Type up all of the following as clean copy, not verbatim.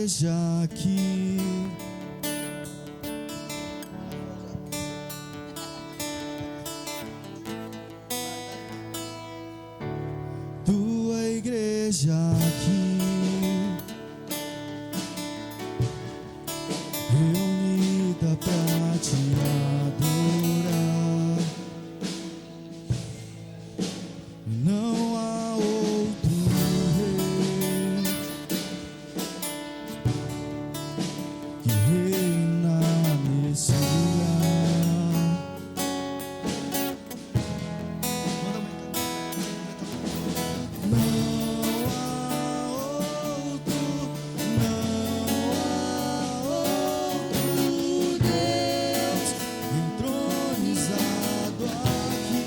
igreja aqui. Tua igreja aqui, reunida pra te adorar. Não há outro rei que reina nesse lugar. Não há outro, não há outro Deus entronizado aqui.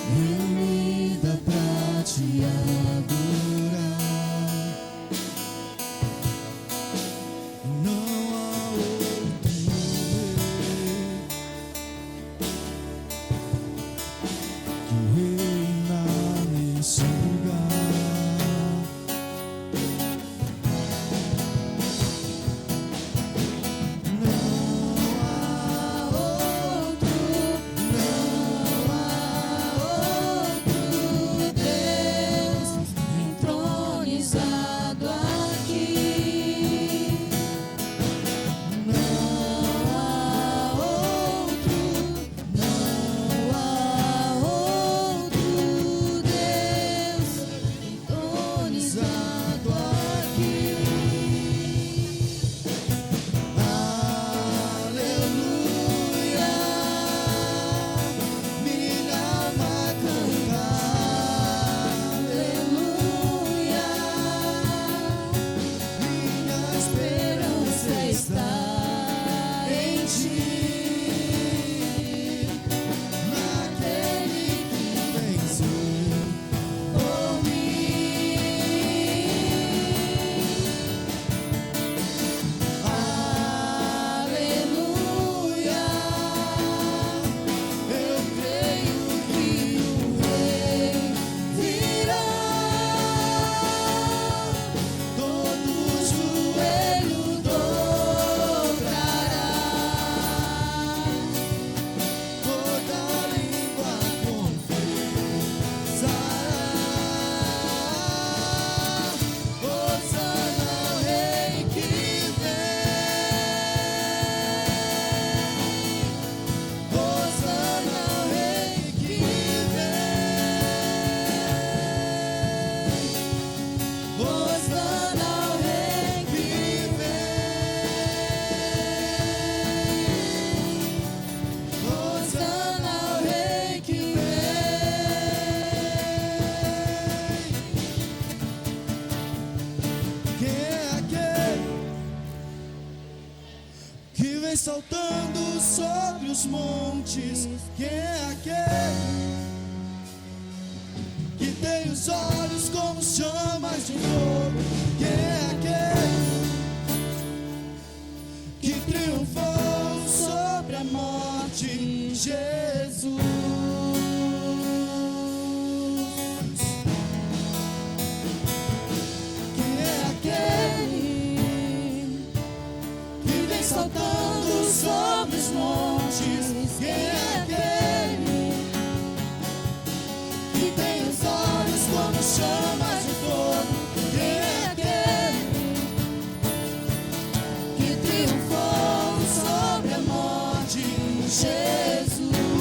Reunida pra te adorar. Não há outro rei que reina nesse lugar. Saltando sobre os montes, quem é aquele que tem os olhos como chamas de fogo? Quem é aquele que triunfou sobre a morte? Jesus. Quem é aquele que vem saltando sobre os montes? Quem é aquele que tem os olhos como chamas de fogo? Quem é aquele que triunfou sobre a morte? Jesus.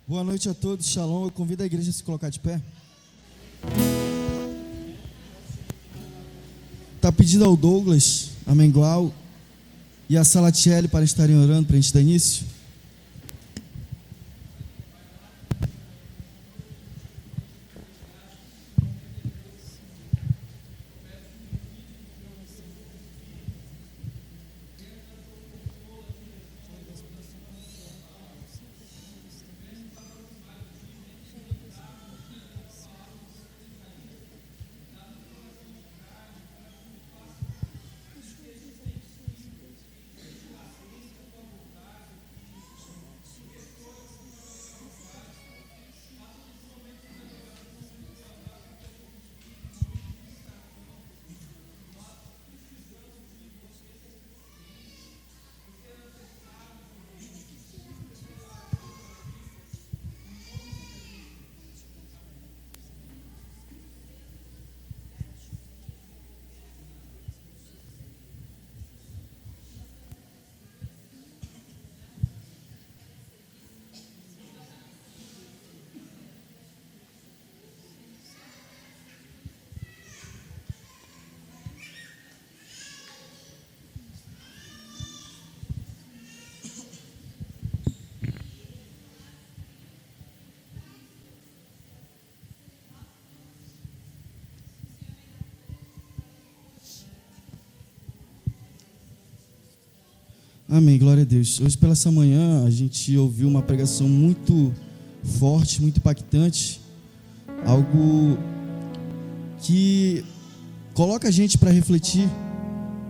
Boa noite a todos, shalom. Eu convido a igreja a se colocar de pé. Está pedindo ao Douglas, a Mengual e a Salatiele para estarem orando para a gente dar início. Amém, glória a Deus. Hoje pela essa manhã a gente ouviu uma pregação muito forte, muito impactante, algo que coloca a gente para refletir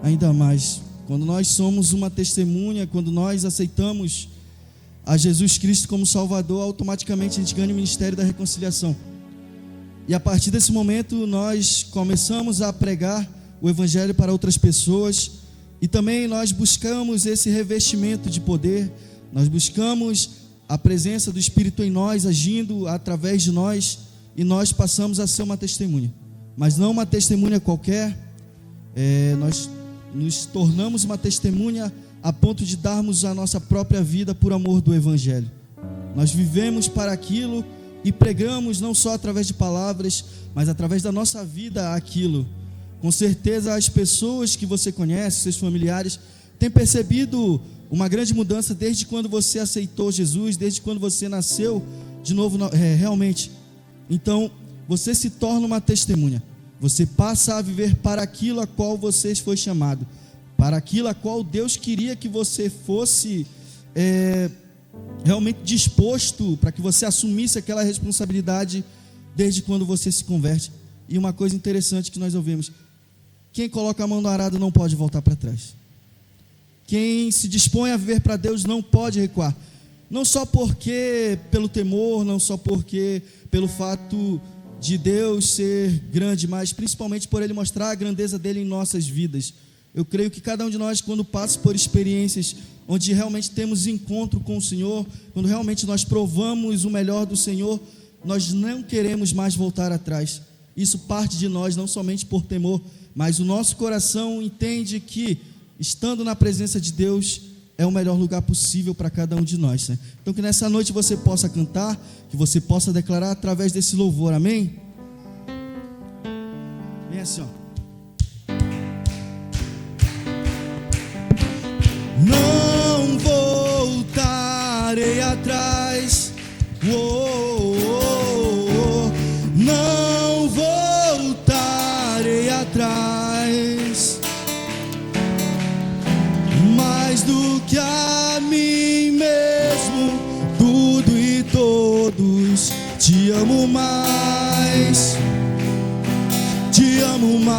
ainda mais. Quando nós somos uma testemunha, quando nós aceitamos a Jesus Cristo como Salvador, automaticamente a gente ganha o ministério da reconciliação. E a partir desse momento nós começamos a pregar o Evangelho para outras pessoas. E também nós buscamos esse revestimento de poder, nós buscamos a presença do Espírito em nós, agindo através de nós, e nós passamos a ser uma testemunha, mas não uma testemunha qualquer. Nós nos tornamos uma testemunha a ponto de darmos a nossa própria vida por amor do Evangelho. Nós vivemos para aquilo e pregamos não só através de palavras, mas através da nossa vida aquilo. Com certeza as pessoas que você conhece, seus familiares, têm percebido uma grande mudança desde quando você aceitou Jesus, desde quando você nasceu de novo realmente. Então, você se torna uma testemunha. Você passa a viver para aquilo a qual você foi chamado, para aquilo a qual Deus queria que você fosse realmente disposto, para que você assumisse aquela responsabilidade desde quando você se converte. E uma coisa interessante que nós ouvimos: quem coloca a mão no arado não pode voltar para trás. Quem se dispõe a viver para Deus não pode recuar. Não só porque pelo temor, não só porque pelo fato de Deus ser grande, mas principalmente por Ele mostrar a grandeza dEle em nossas vidas. Eu creio que cada um de nós, quando passa por experiências onde realmente temos encontro com o Senhor, quando realmente nós provamos o melhor do Senhor, nós não queremos mais voltar atrás. Isso parte de nós, não somente por temor, mas o nosso coração entende que, estando na presença de Deus, é o melhor lugar possível para cada um de nós, né? Então que nessa noite você possa cantar, que você possa declarar através desse louvor, amém? Vem assim, ó. Não voltarei atrás, não voltarei atrás, mais do que a mim mesmo, tudo e todos, te amo mais, te amo mais.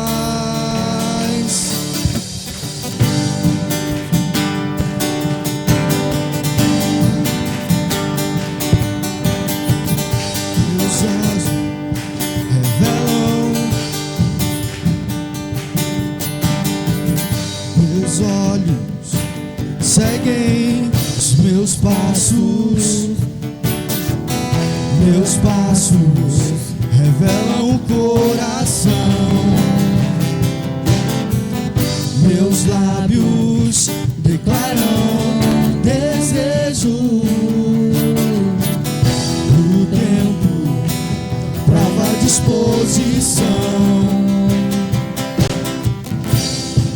Meus olhos revelam, meus olhos seguem os meus passos revelam o coração, meus lábios declaram desejo,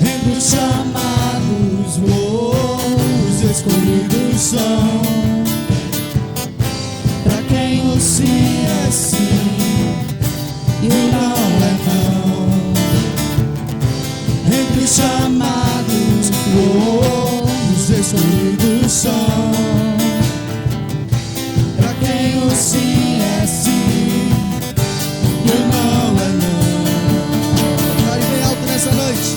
Entre os chamados, os escolhidos são. Pra quem o sim é sim e o não é não. Entre os chamados, os escolhidos são. Pra quem o sim é sim e o não é não. Cai bem alto nessa noite.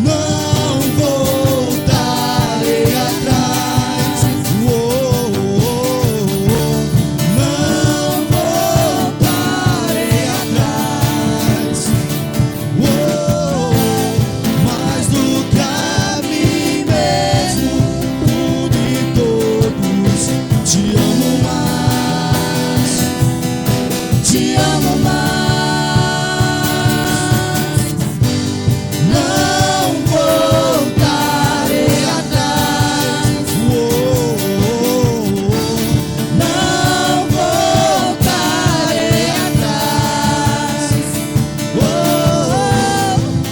Não voltarei atrás. Não voltarei atrás. Mais do que a mim mesmo, tudo e todos. Te amo mais. Te amo mais. Não voltarei atrás. Não voltarei atrás.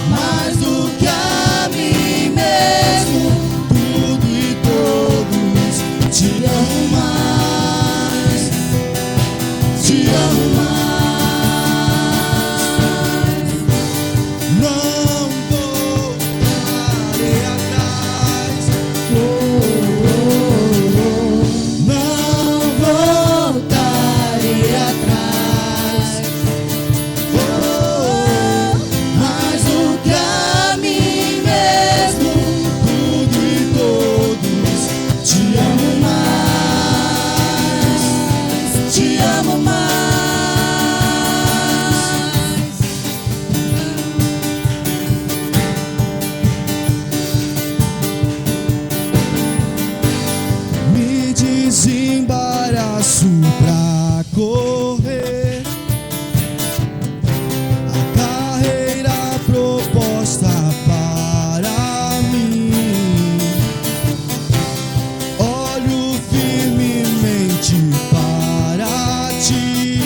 Mais do que a mim mesmo, tudo e todos. Te amo mais. Te amo mais. Não voltarei atrás. Não voltarei atrás. Mais do que a mim mesmo, tudo e todos. Te amo mais. Te amo mais. Me desembaraço pra correr a carreira proposta para mim. Olho firmemente para ti.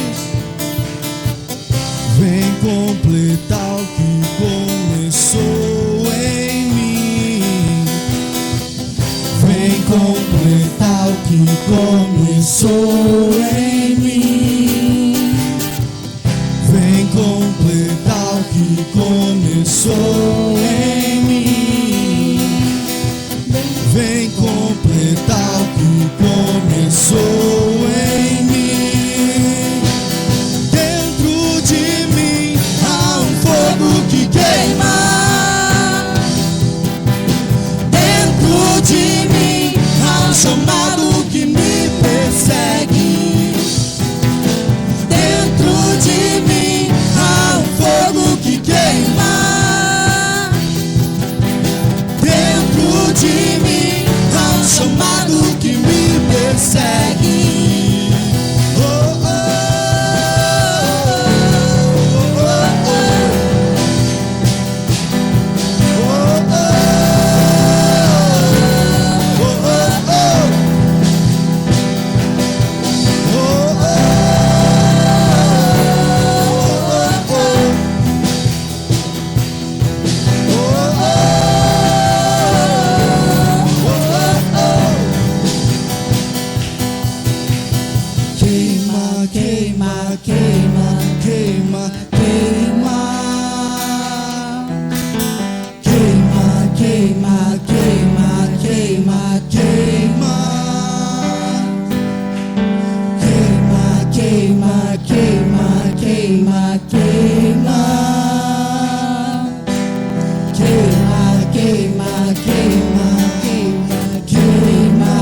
Vem completar o que começou em mim. Vem completar o que começou em mim. Vem completar o que começou em mim. Vem completar o que começou em mim. Dentro de mim há um fogo que queima. Dentro de mim há um chamado que me persegue. Dentro de mim há um fogo que queima. Dentro de mim há um chamado que me persegue. Oh, oh, oh, oh, oh. Queima, queima, queima, queima, queima. Queima, queima, queima, queima, queima. Queima, queima, queima, queima, queima. Queima, queima, queima, queima, queima.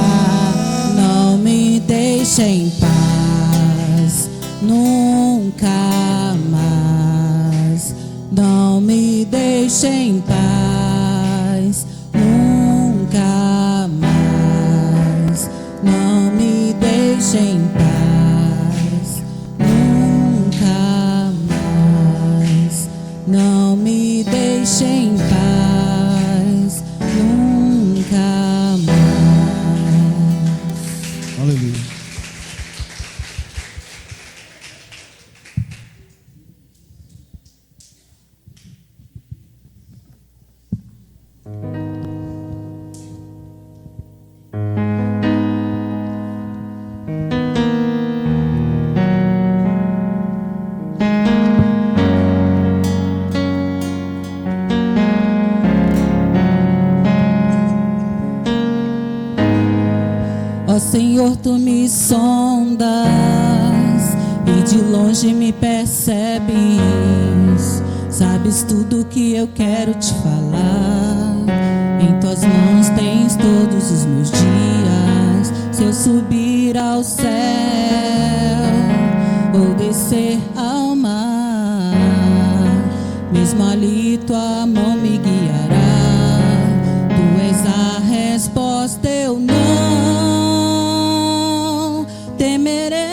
Não me deixe em paz, nunca mais. Não me deixe em paz, nunca mais. Não me deixe em paz, nunca mais. Não me deixe em paz, nunca mais. Aleluia. Ó Senhor, tu me sondas e de longe me percebes. Sabes tudo que eu quero te falar. Em tuas mãos tens todos os meus dias. Se eu subir ao céu ou descer ao mar, mesmo ali tua mão me guiará. Tu és a resposta, eu não temerei,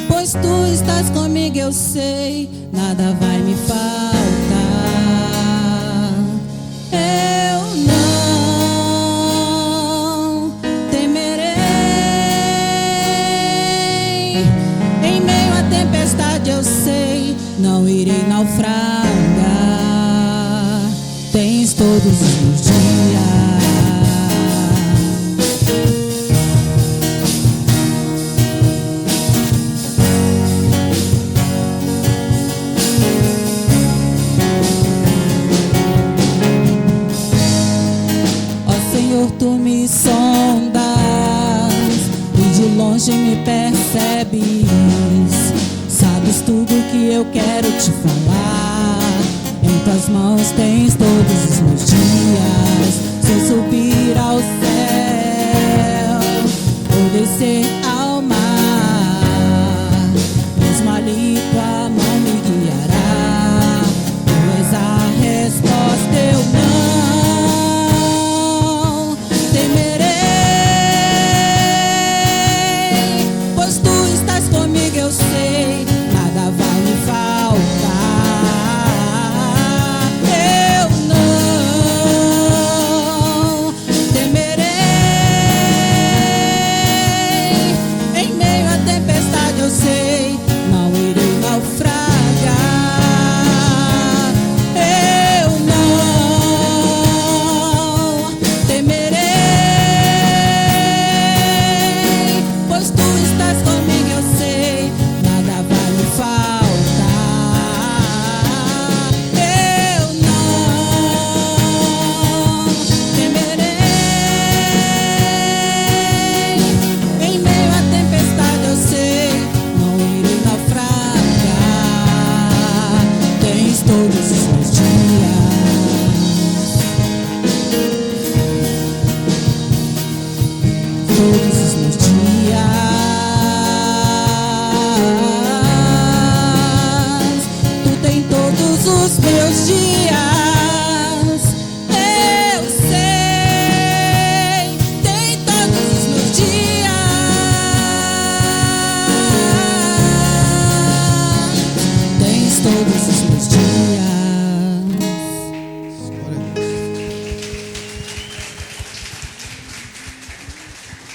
pois tu estás comigo, eu sei, nada vai me faltar. Eu não temerei, em meio à tempestade eu sei, não irei naufragar. Tens todos os meus dias. Ó Senhor, tu me sondas e de longe me percebes. Sabes tudo que eu quero te falar. Em tuas mãos tens todos os meus dias. Se eu subir ao céu ou descer ao mar, mesmo ali tua mão me guiará. Tu és a resposta, eu não temerei, pois tu estás comigo, eu sei, nada vai me faltar.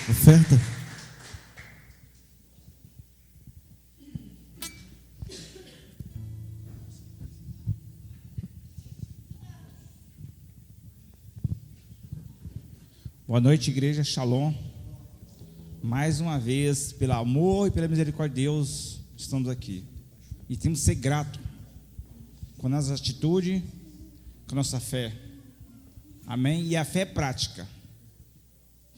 Oferta. Boa noite, igreja Shalom. Mais uma vez, pelo amor e pela misericórdia de Deus, estamos aqui. E temos que ser gratos com a nossa atitude, com a nossa fé. Amém? E a fé é prática.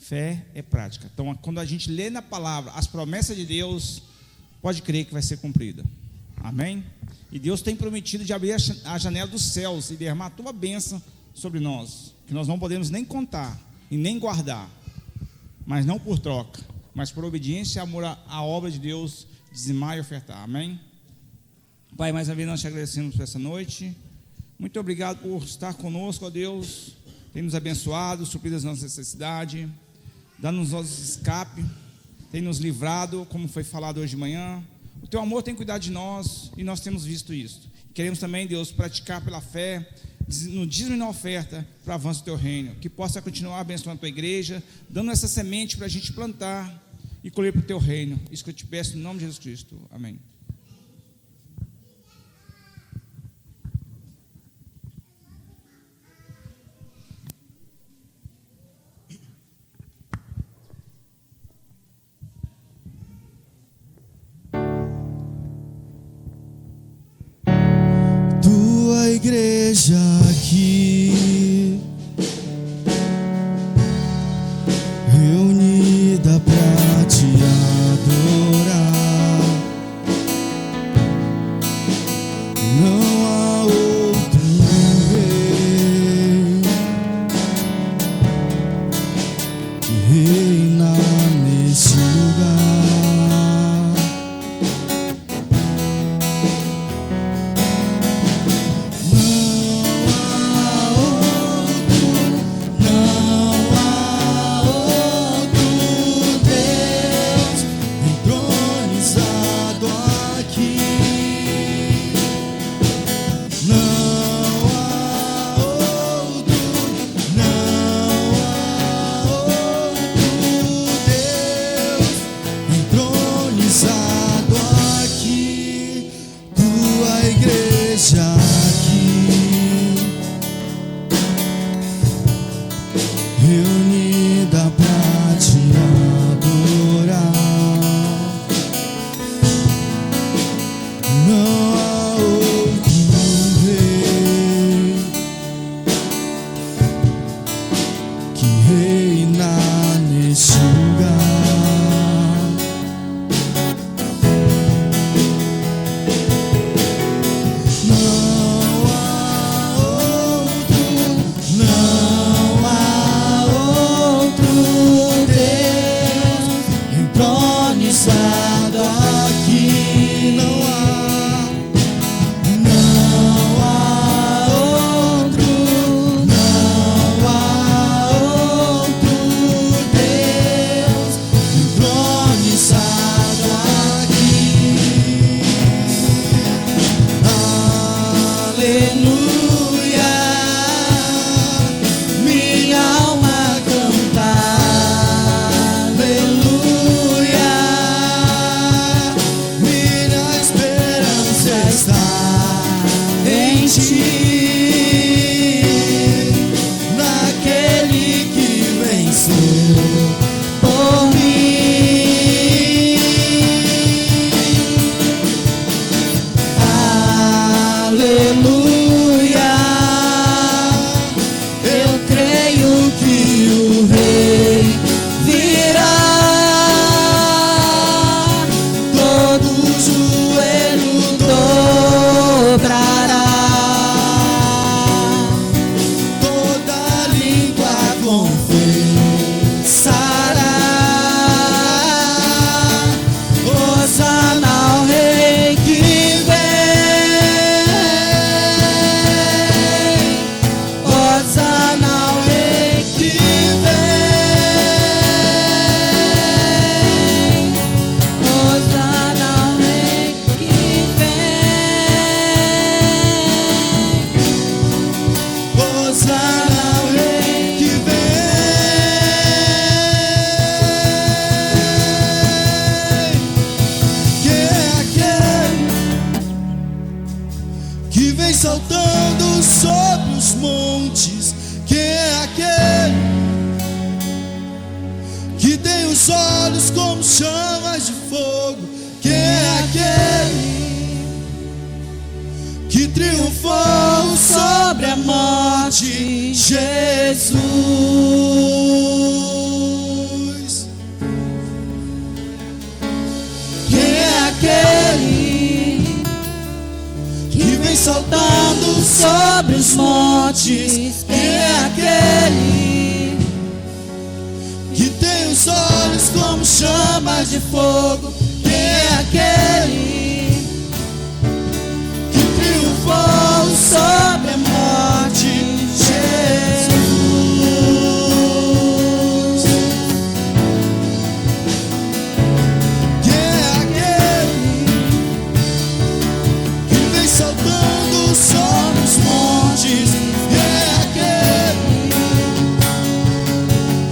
Fé é prática. Então, quando a gente lê na palavra as promessas de Deus, pode crer que vai ser cumprida. Amém? E Deus tem prometido de abrir a janela dos céus e derramar a tua bênção sobre nós, que nós não podemos nem contar e nem guardar, mas não por troca, mas por obediência e amor à obra de Deus, dizimar e ofertar. Amém? Pai, mais uma vez nós te agradecemos por essa noite. Muito obrigado por estar conosco, ó Deus. Tem nos abençoado, suprido as nossas necessidades, dando-nos nossos escape, tem nos livrado, como foi falado hoje de manhã. O teu amor tem cuidado de nós e nós temos visto isso. Queremos também, Deus, praticar pela fé, no dízimo e na oferta, para o avanço do teu reino. Que possa continuar abençoando a tua igreja, dando essa semente para a gente plantar e colher para o teu reino. Isso que eu te peço no nome de Jesus Cristo. Amém. Tua igreja aqui Não há outro rei que reina nesse lugar. Não há outro Deus entronizado aqui. Não há outro Deus entronizado aqui. Tua igreja aqui, reunida pra te adorar. Não há outro rei que reina nesse lugar. Não há outro Deus entronizado aqui. Não há outro Deus entronizado aqui. Aleluia, minha alma canta. Aleluia, minha esperança está em ti, naquele que venceu por mim. Aleluia, eu creio que o Rei virá, todo joelho dobrará, toda língua confessará. Hosana ao Rei que vem, Hosana ao Rei que vem, Hosana ao Rei que vem, Hosana ao Rei que vem. Quem é aquele que vem saltando sobre os montes? Quem é aquele que tem os olhos como chamas de fogo? Quem é aquele que triunfou sobre a morte? Jesus. Quem é aquele que vem saltando sobre os montes? Quem é aquele que tem os olhos como chamas de fogo? Quem é aquele que triunfou sobre a morte? Jesus. Quem é aquele que vem saltando sobre os montes? Quem é aquele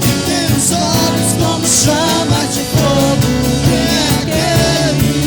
que tem os olhos como chamas de fogo? Quem é aquele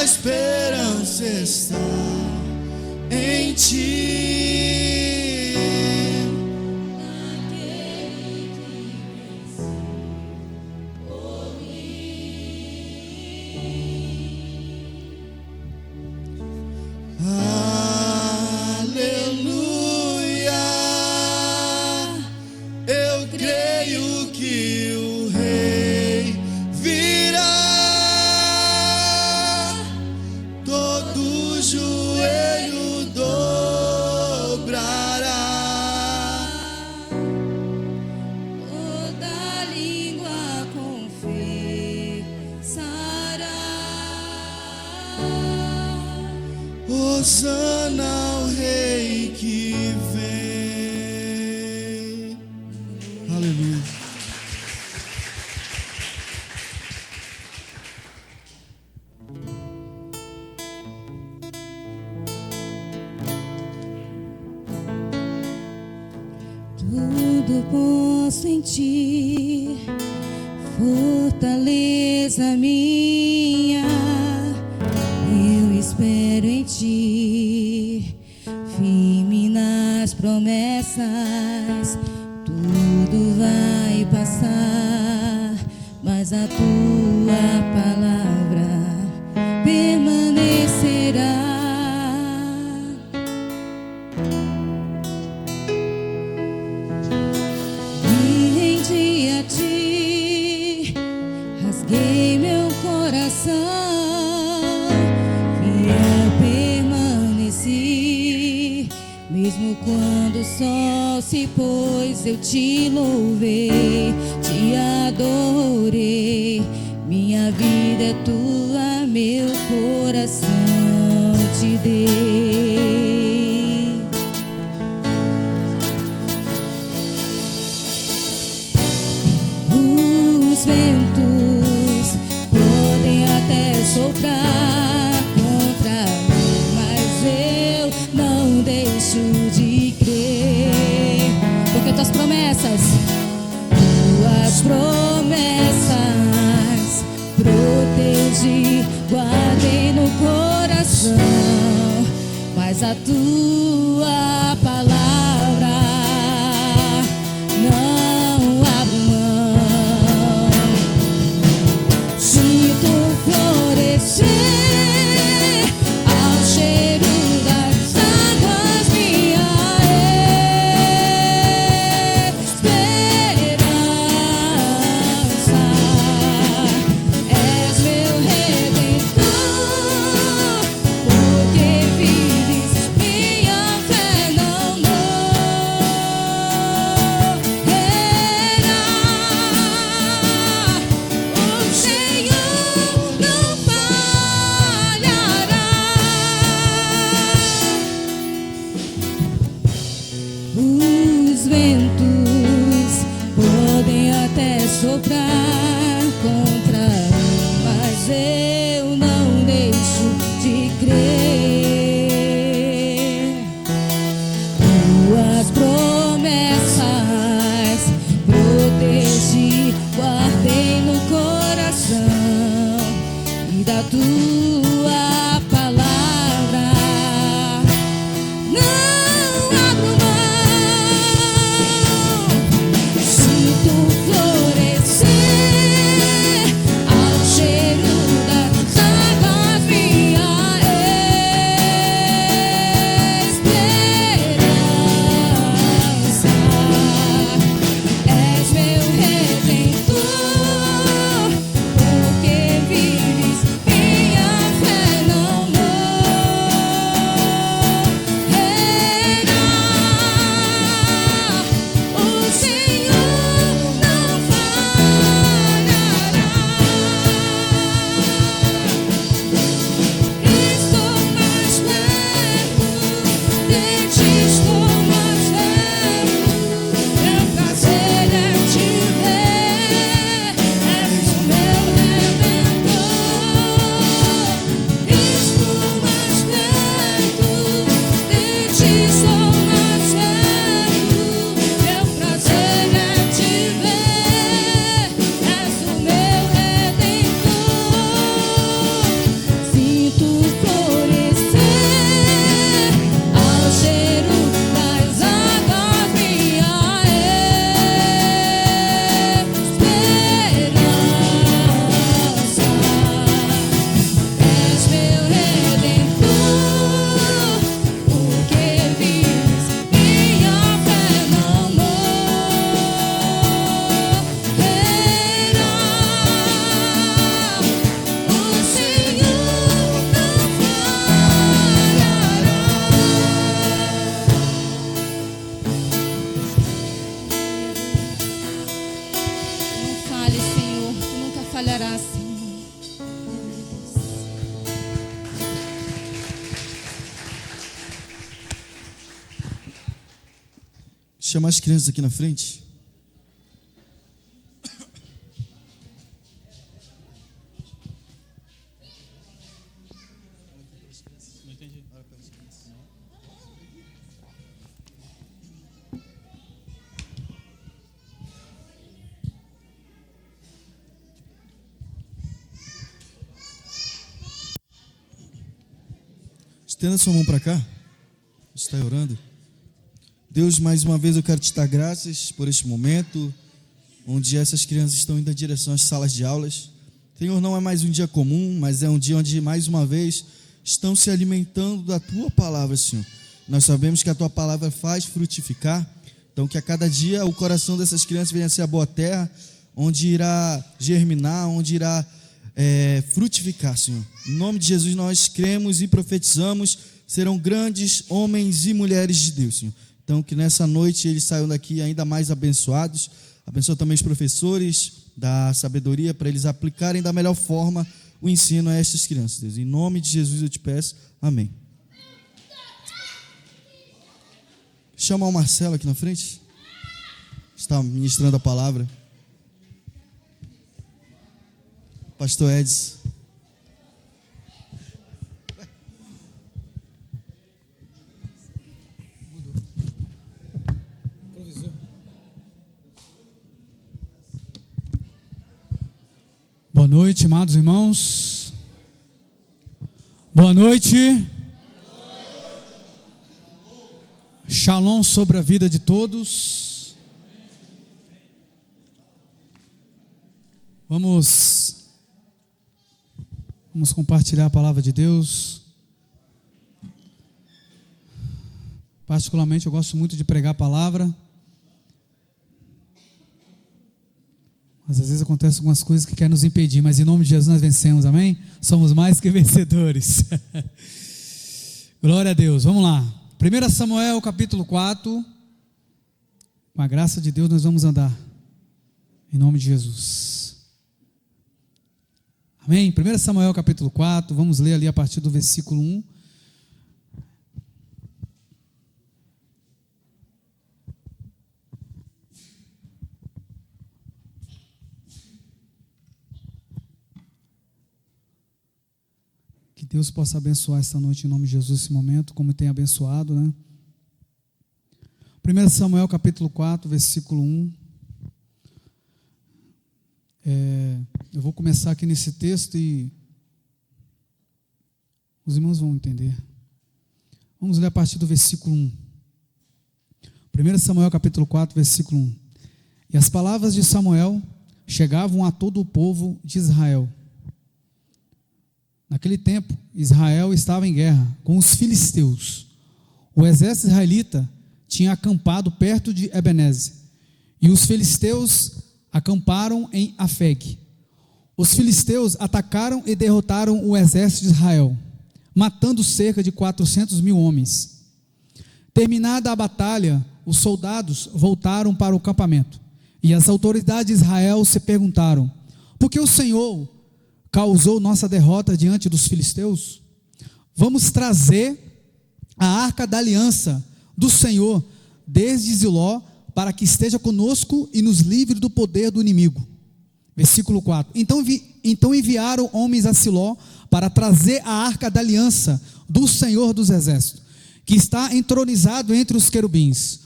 esperança está em ti. Naquele que venceu por mim. Aleluia, eu creio que o Rei virá. Todo joelho dobrará, toda língua confessará. Hosana ao Rei que vem. Aleluia. Tudo posso em ti, fortaleza minha. Eu espero em ti, firme nas promessas. Tudo vai passar, mas a tua palavra permanecerá. Rasguei meu coração, fiel permaneci. Mesmo quando o sol se pôs, eu te louvei, te adorei. Minha vida é tua, meu coração te dei. Os ventos podem até soprar contra mim, mas eu não deixo de crer, porque tuas promessas protegi, guardei no coração, mas a tua palavra não abro mão. Sinto florescer ao cheiro das águas minha esperança. És meu redentor, porque vives, minha fé não morrerá. O Senhor não falhará. Os ventos podem até soprar contra mim, mas eu não deixo de crer. Tuas promessas protegi, guardei no coração, e da tua palavra não abro mão. Sinto florescer ao cheiro das águas minha esperança. És meu redentor, porque vives, minha fé falhará, Senhor. Chamar as crianças aqui na frente. Estenda sua mão para cá. Está orando. Deus, mais uma vez eu quero te dar graças por este momento, onde essas crianças estão indo em direção às salas de aulas. Senhor, não é mais um dia comum, mas é um dia onde mais uma vez estão se alimentando da tua palavra, Senhor. Nós sabemos que a tua palavra faz frutificar, então que a cada dia o coração dessas crianças venha a ser a boa terra, onde irá germinar, onde irá frutificar, Senhor. Em nome de Jesus nós cremos e profetizamos, serão grandes homens e mulheres de Deus, Senhor. Então que nessa noite eles saiam daqui ainda mais abençoados. Abençoa também os professores da sabedoria para eles aplicarem da melhor forma o ensino a estas crianças, Deus. Em nome de Jesus eu te peço, amém. Chama o Marcelo aqui na frente, está ministrando a palavra. Pastor Edson. Boa noite, amados irmãos. Boa noite. Shalom sobre a vida de todos. Vamos compartilhar a palavra de Deus. Particularmente eu gosto muito de pregar a palavra, mas às vezes acontecem algumas coisas que querem nos impedir, mas em nome de Jesus nós vencemos, amém? Somos mais que vencedores. Glória a Deus, vamos lá. 1 Samuel capítulo 4, com a graça de Deus nós vamos andar, em nome de Jesus. Amém? 1 Samuel capítulo 4, vamos ler ali a partir do versículo 1. Que Deus possa abençoar esta noite em nome de Jesus, esse momento, como tem abençoado, né? 1 Samuel capítulo 4, versículo 1. Eu vou começar aqui nesse texto e os irmãos vão entender. Vamos ler a partir do versículo 1. 1 Samuel capítulo 4, versículo 1. E as palavras de Samuel chegavam a todo o povo de Israel. Naquele tempo, Israel estava em guerra com os filisteus. O exército israelita tinha acampado perto de Ebenezer, e os filisteus acamparam em Afeg. Os filisteus atacaram e derrotaram o exército de Israel, matando cerca de 400.000 homens. Terminada a batalha, os soldados voltaram para o acampamento, e as autoridades de Israel se perguntaram: por que o Senhor causou nossa derrota diante dos filisteus? Vamos trazer a arca da aliança do Senhor desde Ziló, para que esteja conosco e nos livre do poder do inimigo. Versículo 4. Então enviaram homens a Siló para trazer a arca da aliança do Senhor dos exércitos, que está entronizado entre os querubins.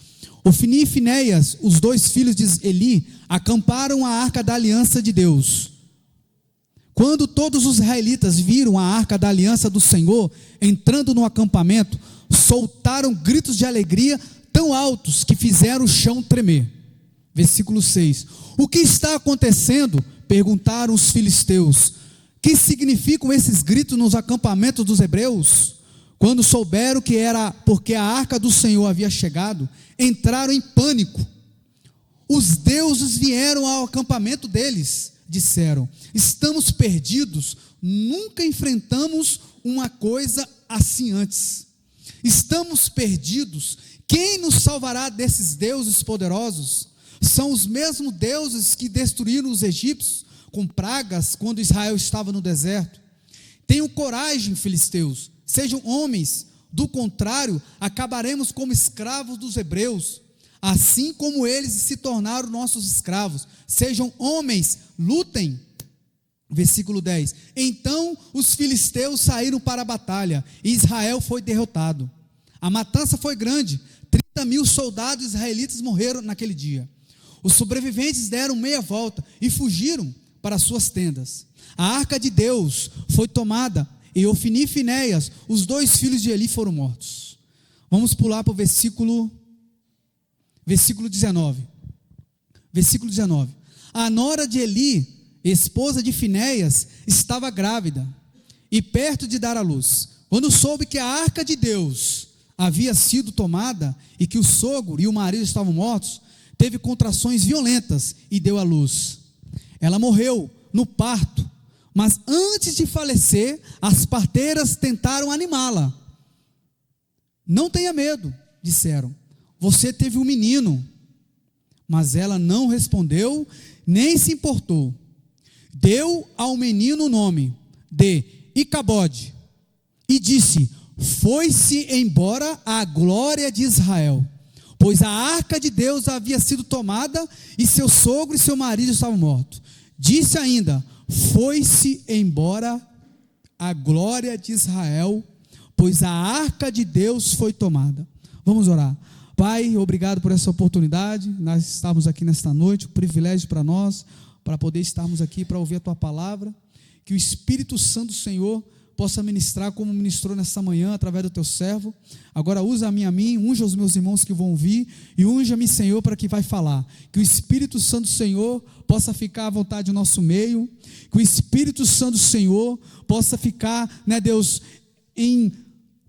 Ofni e Finéias, os dois filhos de Eli, acamparam a arca da aliança de Deus. Quando todos os israelitas viram a arca da aliança do Senhor entrando no acampamento, soltaram gritos de alegria tão altos que fizeram o chão tremer. Versículo 6. O que está acontecendo? Perguntaram os filisteus. Que significam esses gritos nos acampamentos dos hebreus? Quando souberam que era porque a arca do Senhor havia chegado, entraram em pânico. Os deuses vieram ao acampamento deles. Disseram: estamos perdidos, nunca enfrentamos uma coisa assim antes. Estamos perdidos, quem nos salvará desses deuses poderosos? São os mesmos deuses que destruíram os egípcios com pragas quando Israel estava no deserto. Tenham coragem, filisteus, sejam homens, do contrário, acabaremos como escravos dos hebreus, assim como eles se tornaram nossos escravos. Sejam homens, lutem. Versículo 10. Então os filisteus saíram para a batalha, e Israel foi derrotado. A matança foi grande, 30.000 soldados israelitas morreram naquele dia. Os sobreviventes deram meia volta e fugiram para suas tendas. A arca de Deus foi tomada, e Ofni e Finéias, os 2 filhos de Eli, foram mortos. Vamos pular para o versículo 19. Versículo 19. A nora de Eli, esposa de Finéias, estava grávida e perto de dar à luz. Quando soube que a arca de Deus havia sido tomada e que o sogro e o marido estavam mortos, teve contrações violentas e deu à luz. Ela morreu no parto, mas antes de falecer, as parteiras tentaram animá-la. Não tenha medo, disseram, você teve um menino. Mas ela não respondeu, nem se importou. Deu ao menino o nome de Icabode e disse: foi-se embora a glória de Israel, pois a arca de Deus havia sido tomada e seu sogro e seu marido estavam mortos. Disse ainda: foi-se embora a glória de Israel, pois a arca de Deus foi tomada. Vamos orar. Pai, obrigado por essa oportunidade. Nós estamos aqui nesta noite, um privilégio para nós, para poder estarmos aqui para ouvir a Tua palavra. Que o Espírito Santo do Senhor possa ministrar como ministrou nesta manhã através do Teu servo. Agora usa-me a mim, unja os meus irmãos que vão ouvir e unja-me, Senhor, para que vai falar. Que o Espírito Santo do Senhor possa ficar à vontade no nosso meio. Que o Espírito Santo do Senhor possa ficar, Deus, em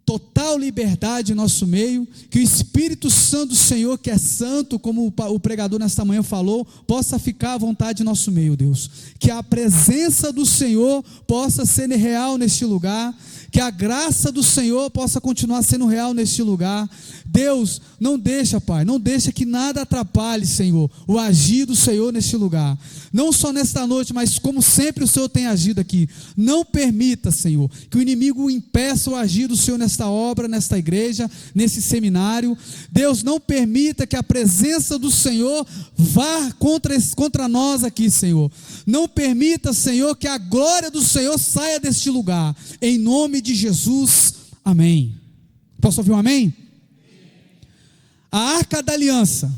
total liberdade em nosso meio. Que o Espírito Santo do Senhor, que é santo, como o pregador nesta manhã falou, possa ficar à vontade em nosso meio, Deus. Que a presença do Senhor possa ser real neste lugar. Que a graça do Senhor possa continuar sendo real neste lugar. Deus, não deixa, Pai, não deixa que nada atrapalhe, Senhor, o agir do Senhor neste lugar. Não só nesta noite, mas como sempre o Senhor tem agido aqui. Não permita, Senhor, que o inimigo impeça o agir do Senhor nesta obra, nesta igreja, nesse seminário. Deus, não permita que a presença do Senhor vá contra nós aqui, Senhor. Não permita, Senhor, que a glória do Senhor saia deste lugar. Em nome de Jesus, amém. Posso ouvir um amém? A Arca da Aliança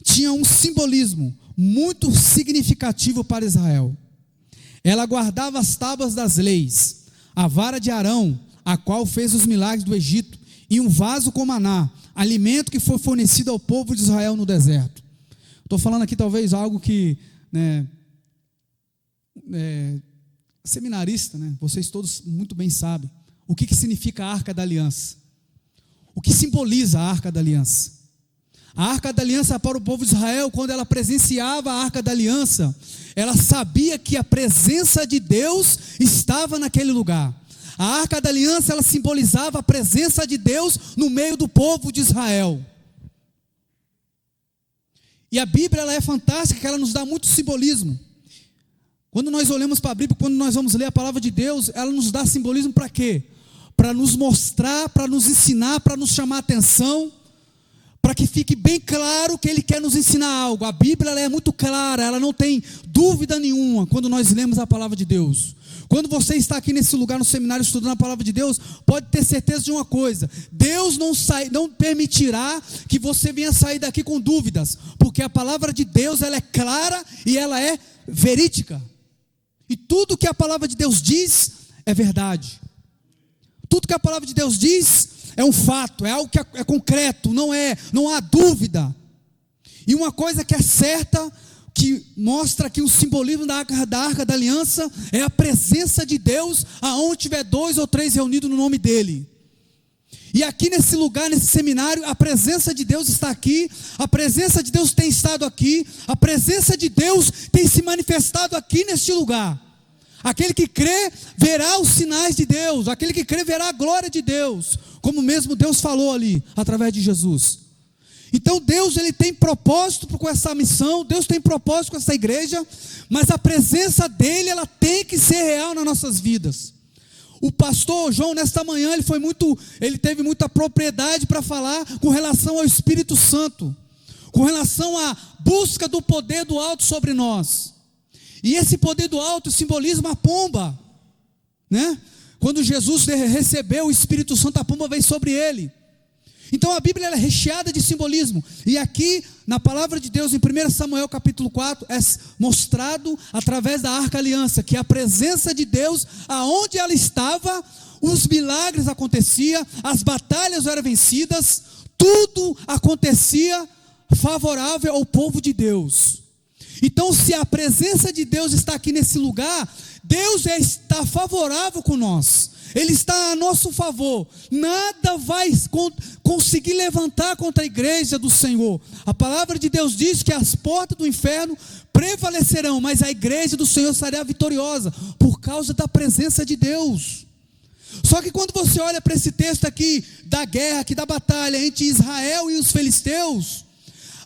tinha um simbolismo muito significativo para Israel. Ela guardava as tábuas das leis, a vara de Arão, a qual fez os milagres do Egito, e um vaso com maná, alimento que foi fornecido ao povo de Israel no deserto. Estou falando aqui talvez algo que, seminarista, vocês todos muito bem sabem. O que significa a Arca da Aliança? O que simboliza a Arca da Aliança? A Arca da Aliança para o povo de Israel, quando ela presenciava a Arca da Aliança, ela sabia que a presença de Deus estava naquele lugar. A Arca da Aliança, ela simbolizava a presença de Deus no meio do povo de Israel. E a Bíblia, ela é fantástica, que ela nos dá muito simbolismo. Quando nós olhamos para a Bíblia, quando nós vamos ler a palavra de Deus, ela nos dá simbolismo para quê? Para nos mostrar, para nos ensinar, para nos chamar a atenção, para que fique bem claro que Ele quer nos ensinar algo. A Bíblia, ela é muito clara, ela não tem dúvida nenhuma quando nós lemos a palavra de Deus. Quando você está aqui nesse lugar, no seminário, estudando a palavra de Deus, pode ter certeza de uma coisa: Deus não permitirá que você venha sair daqui com dúvidas, porque a palavra de Deus, ela é clara e ela é verídica. E tudo que a palavra de Deus diz é verdade. Tudo que a palavra de Deus diz é um fato, é algo que é concreto, não há dúvida. E uma coisa que é certa, que mostra aqui o simbolismo da Arca da Aliança, é a presença de Deus aonde tiver 2 ou 3 reunidos no nome dEle. E aqui nesse lugar, nesse seminário, a presença de Deus está aqui, a presença de Deus tem estado aqui, a presença de Deus tem se manifestado aqui neste lugar. Aquele que crê, verá os sinais de Deus, aquele que crê, verá a glória de Deus, como mesmo Deus falou ali, através de Jesus. Então Deus, ele tem propósito com essa missão, Deus tem propósito com essa igreja, mas a presença dele, ela tem que ser real nas nossas vidas. O pastor João, nesta manhã, ele teve muita propriedade para falar com relação ao Espírito Santo, com relação à busca do poder do alto sobre nós. E esse poder do alto simboliza uma pomba, né? Quando Jesus recebeu o Espírito Santo, a pomba veio sobre ele. Então a Bíblia é recheada de simbolismo. E aqui, na palavra de Deus, em 1 Samuel capítulo 4, é mostrado através da Arca Aliança, que a presença de Deus, aonde ela estava, os milagres aconteciam, as batalhas eram vencidas, tudo acontecia favorável ao povo de Deus. Então, se a presença de Deus está aqui nesse lugar, Deus está favorável com nós. Ele está a nosso favor. Nada vai conseguir levantar contra a igreja do Senhor. A palavra de Deus diz que as portas do inferno prevalecerão, mas a igreja do Senhor será vitoriosa por causa da presença de Deus. Só que quando você olha para esse texto aqui da guerra, aqui da batalha entre Israel e os filisteus,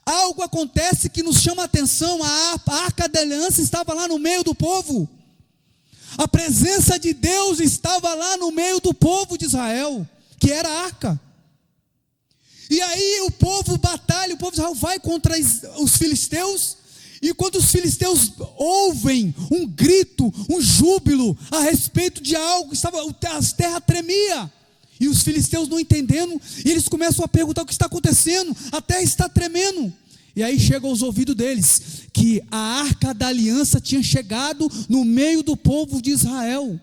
algo acontece que nos chama a atenção. A Arca da Aliança estava lá no meio do povo. A presença de Deus estava lá no meio do povo de Israel, que era a arca. E aí o povo batalha, o povo de Israel vai contra os filisteus. E quando os filisteus ouvem um grito, um júbilo a respeito de algo, as terras tremiam. E os filisteus não entendendo, e eles começam a perguntar o que está acontecendo, a terra está tremendo. E aí chega aos ouvidos deles que a Arca da Aliança tinha chegado no meio do povo de Israel.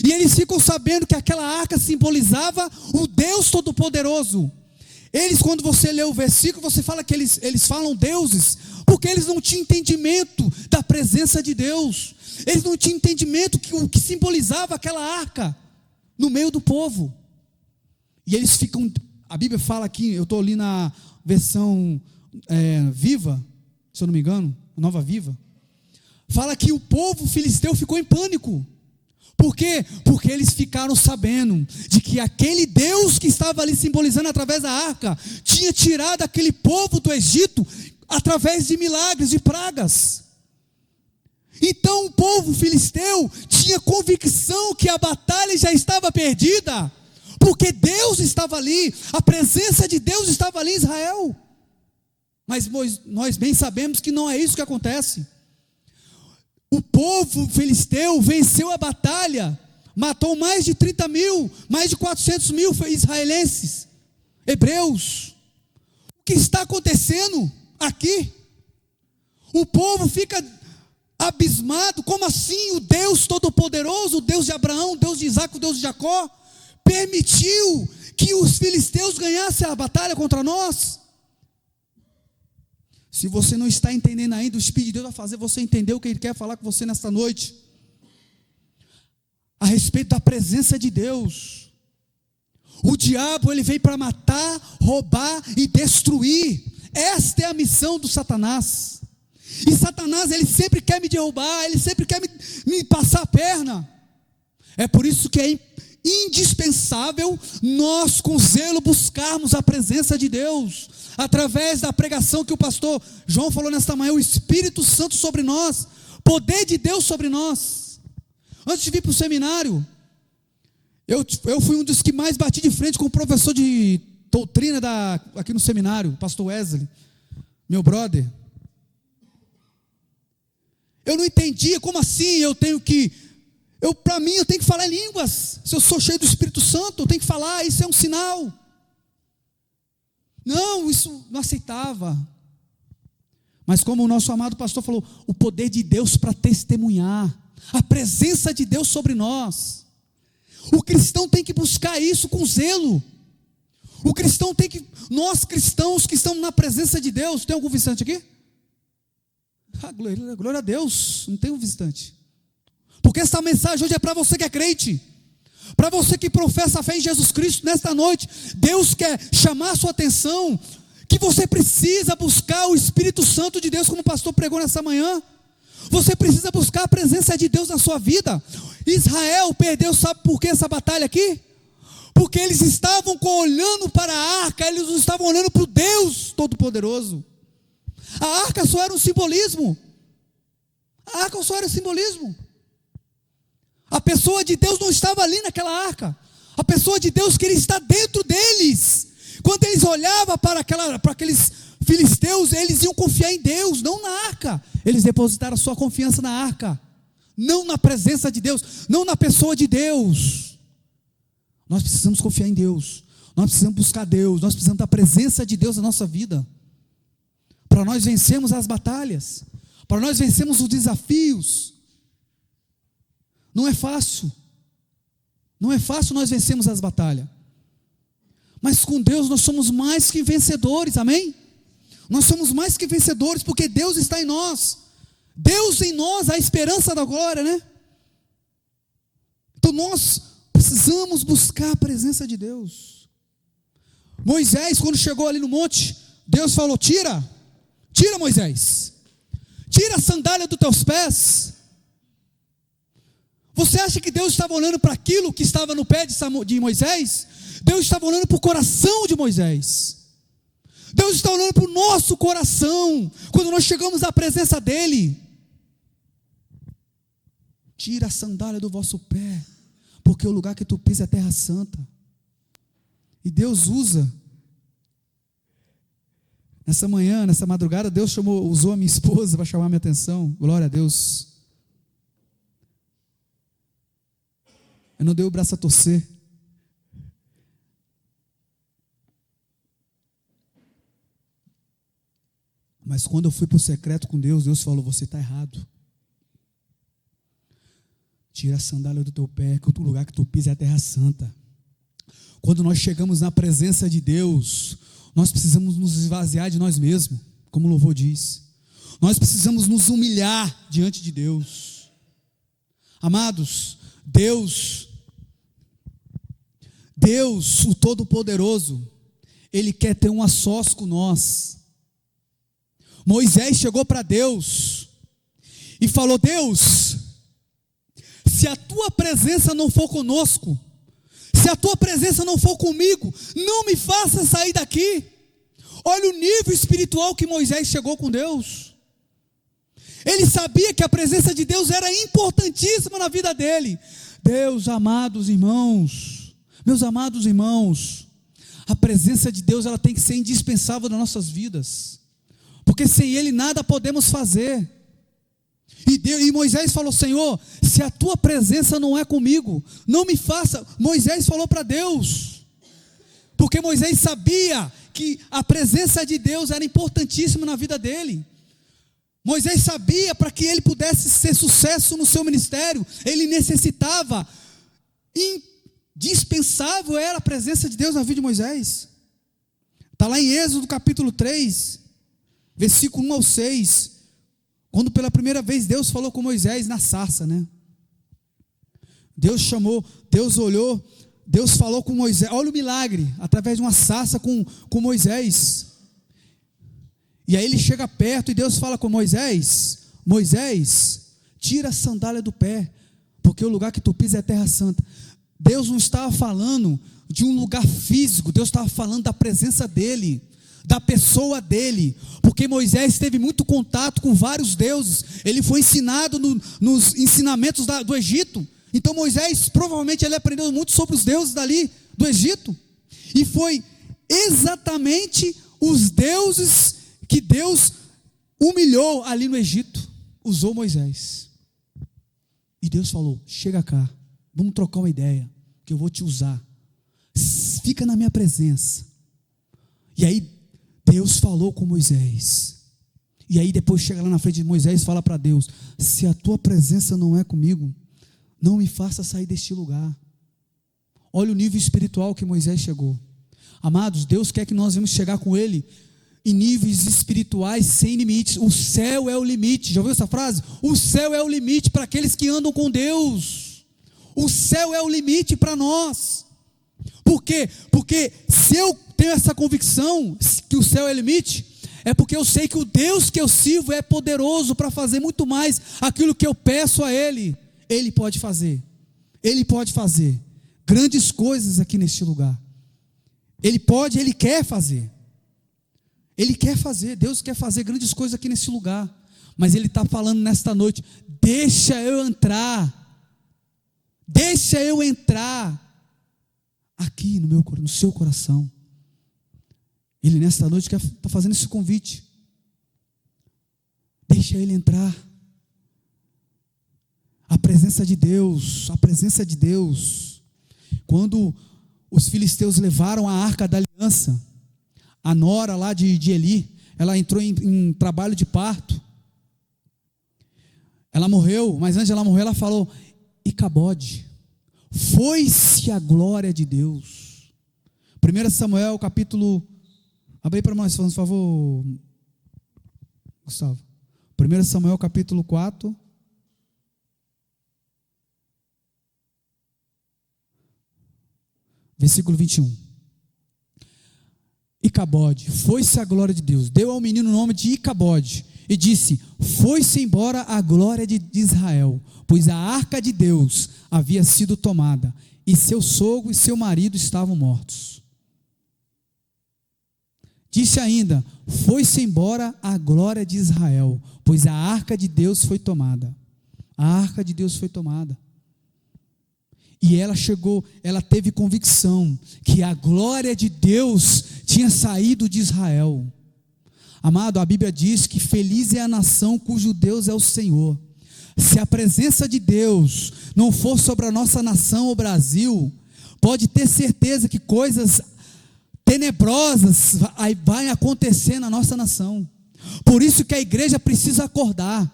E eles ficam sabendo que aquela arca simbolizava o Deus Todo-Poderoso. Eles, quando você lê o versículo, você fala que eles falam deuses, porque eles não tinham entendimento da presença de Deus. Eles não tinham entendimento o que simbolizava aquela arca no meio do povo. E eles ficam, a Bíblia fala aqui, eu estou ali na versão Viva, se eu não me engano, Nova Viva, fala que o povo filisteu ficou em pânico. Por quê? Porque eles ficaram sabendo de que aquele Deus que estava ali simbolizando através da arca, tinha tirado aquele povo do Egito através de milagres, de pragas. Então o povo filisteu tinha convicção que a batalha já estava perdida, porque Deus estava ali, a presença de Deus estava ali em Israel. Mas nós bem sabemos que não é isso que acontece. O povo filisteu venceu a batalha, matou mais de 30 mil, mais de 400 mil israelenses, hebreus. O que está acontecendo aqui? O povo fica abismado. Como assim o Deus Todo-Poderoso, o Deus de Abraão, o Deus de Isaac, o Deus de Jacó, permitiu que os filisteus ganhassem a batalha contra nós? Se você não está entendendo ainda, o Espírito de Deus vai fazer você entender o que Ele quer falar com você nesta noite, a respeito da presença de Deus. O diabo, ele veio para matar, roubar e destruir. Esta é a missão do Satanás. E Satanás, ele sempre quer me derrubar, ele sempre quer me passar a perna. É por isso que é indispensável nós com zelo buscarmos a presença de Deus, através da pregação que o pastor João falou nesta manhã, o Espírito Santo sobre nós, poder de Deus sobre nós. Antes de vir para o seminário, eu fui um dos que mais bati de frente com o professor de doutrina aqui no seminário, o pastor Wesley, meu brother. Eu não entendia, como assim para mim eu tenho que falar em línguas. Se eu sou cheio do Espírito Santo, eu tenho que falar, isso é um sinal. Não, isso não aceitava. Mas como o nosso amado pastor falou, o poder de Deus para testemunhar, a presença de Deus sobre nós. O cristão tem que buscar isso com zelo. O cristão tem que, nós cristãos que estamos na presença de Deus, tem algum visitante aqui? Glória a Deus, não tem um visitante. Porque essa mensagem hoje é para você que é crente, para você que professa a fé em Jesus Cristo. Nesta noite, Deus quer chamar a sua atenção, que você precisa buscar o Espírito Santo de Deus, como o pastor pregou nessa manhã. Você precisa buscar a presença de Deus na sua vida. Israel perdeu, sabe por que essa batalha aqui? Porque eles estavam olhando para a arca, eles não estavam olhando para o Deus Todo-Poderoso. A arca só era um simbolismo. A arca só era um simbolismo. A pessoa de Deus não estava ali naquela arca. A pessoa de Deus queria estar dentro deles. Quando eles olhavam para aqueles filisteus, eles iam confiar em Deus, não na arca. Eles depositaram a sua confiança na arca, não na presença de Deus, não na pessoa de Deus. Nós precisamos confiar em Deus. Nós precisamos buscar Deus. Nós precisamos da presença de Deus na nossa vida, para nós vencermos as batalhas, para nós vencermos os desafios. Não é fácil. Não é fácil nós vencermos as batalhas. Mas com Deus nós somos mais que vencedores, amém? Nós somos mais que vencedores, porque Deus está em nós. Deus em nós, a esperança da glória, né? Então nós precisamos buscar a presença de Deus. Moisés, quando chegou ali no monte, Deus falou: tira Moisés, tira a sandália dos teus pés. Você acha que Deus estava olhando para aquilo que estava no pé de Moisés? Deus estava olhando para o coração de Moisés. Deus está olhando para o nosso coração, quando nós chegamos à presença dEle. Tira a sandália do vosso pé, porque o lugar que tu pisa é terra santa. E Deus usa. Nessa manhã, nessa madrugada, Deus usou a minha esposa para chamar a minha atenção. Glória a Deus. Eu não dei o braço a torcer. Mas quando eu fui para o secreto com Deus, Deus falou: você está errado. Tira a sandália do teu pé, que o lugar que tu pisa é a terra santa. Quando nós chegamos na presença de Deus, nós precisamos nos esvaziar de nós mesmos, como o louvor diz. Nós precisamos nos humilhar diante de Deus. Amados, Deus, o Todo-Poderoso, Ele quer ter um a sós com nós. Moisés chegou para Deus e falou: Deus, se a tua presença não for conosco, se a tua presença não for comigo, não me faça sair daqui. Olha o nível espiritual que Moisés chegou com Deus. Ele sabia que a presença de Deus era importantíssima na vida dele. Deus, amados irmãos, meus amados irmãos, a presença de Deus, ela tem que ser indispensável nas nossas vidas, porque sem Ele nada podemos fazer. E Moisés falou: Senhor, se a tua presença não é comigo, não me faça. Moisés falou para Deus, porque Moisés sabia que a presença de Deus era importantíssima na vida dele. Moisés sabia, para que ele pudesse ser sucesso no seu ministério, ele necessitava, indispensável era a presença de Deus na vida de Moisés. Está lá em Êxodo capítulo 3, versículo 1 ao 6, quando pela primeira vez Deus falou com Moisés na sarça, né? Deus chamou, Deus olhou, Deus falou com Moisés. Olha o milagre, através de uma sarça com Moisés. E aí ele chega perto e Deus fala com Moisés: Moisés, tira a sandália do pé, porque o lugar que tu pisa é terra santa. Deus não estava falando de um lugar físico, Deus estava falando da presença dele, da pessoa dele, porque Moisés teve muito contato com vários deuses. Ele foi ensinado nos ensinamentos do Egito. Então Moisés, provavelmente ele aprendeu muito sobre os deuses dali do Egito, e foi exatamente os deuses que Deus humilhou ali no Egito. Usou Moisés, e Deus falou: chega cá, vamos trocar uma ideia, que eu vou te usar, fica na minha presença. E aí Deus falou com Moisés, e aí depois chega lá na frente de Moisés e fala para Deus: se a tua presença não é comigo, não me faça sair deste lugar. Olha o nível espiritual que Moisés chegou. Amados, Deus quer que nós vamos chegar com Ele em níveis espirituais sem limites. O céu é o limite. Já ouviu essa frase? O céu é o limite para aqueles que andam com Deus. O céu é o limite para nós. Por quê? Porque se eu tenho essa convicção que o céu é o limite, é porque eu sei que o Deus que eu sirvo é poderoso para fazer muito mais aquilo que eu peço a Ele. Ele pode fazer. Ele pode fazer grandes coisas aqui neste lugar. Ele pode, Ele quer fazer. Ele quer fazer, Deus quer fazer grandes coisas aqui nesse lugar. Mas Ele está falando nesta noite: deixa eu entrar. Deixa eu entrar aqui no seu coração. Ele nesta noite está fazendo esse convite. Deixa Ele entrar. A presença de Deus, a presença de Deus. Quando os filisteus levaram a arca da aliança, a nora lá de Eli, ela entrou em trabalho de parto. Ela morreu, mas antes de ela morrer, ela falou: Icabode, foi-se a glória de Deus. 1 Samuel capítulo, abre aí para nós, por favor, Gustavo. 1 Samuel capítulo 4, versículo 21. Icabode, foi-se a glória de Deus, deu ao menino o nome de Icabode, e disse: foi-se embora a glória de Israel, pois a arca de Deus havia sido tomada, e seu sogro e seu marido estavam mortos. Disse ainda: foi-se embora a glória de Israel, pois a arca de Deus foi tomada. A arca de Deus foi tomada. E ela teve convicção que a glória de Deus tinha saído de Israel. Amado, a Bíblia diz que feliz é a nação cujo Deus é o Senhor. Se a presença de Deus não for sobre a nossa nação, o Brasil, pode ter certeza que coisas tenebrosas vai acontecer na nossa nação. Por isso que a igreja precisa acordar.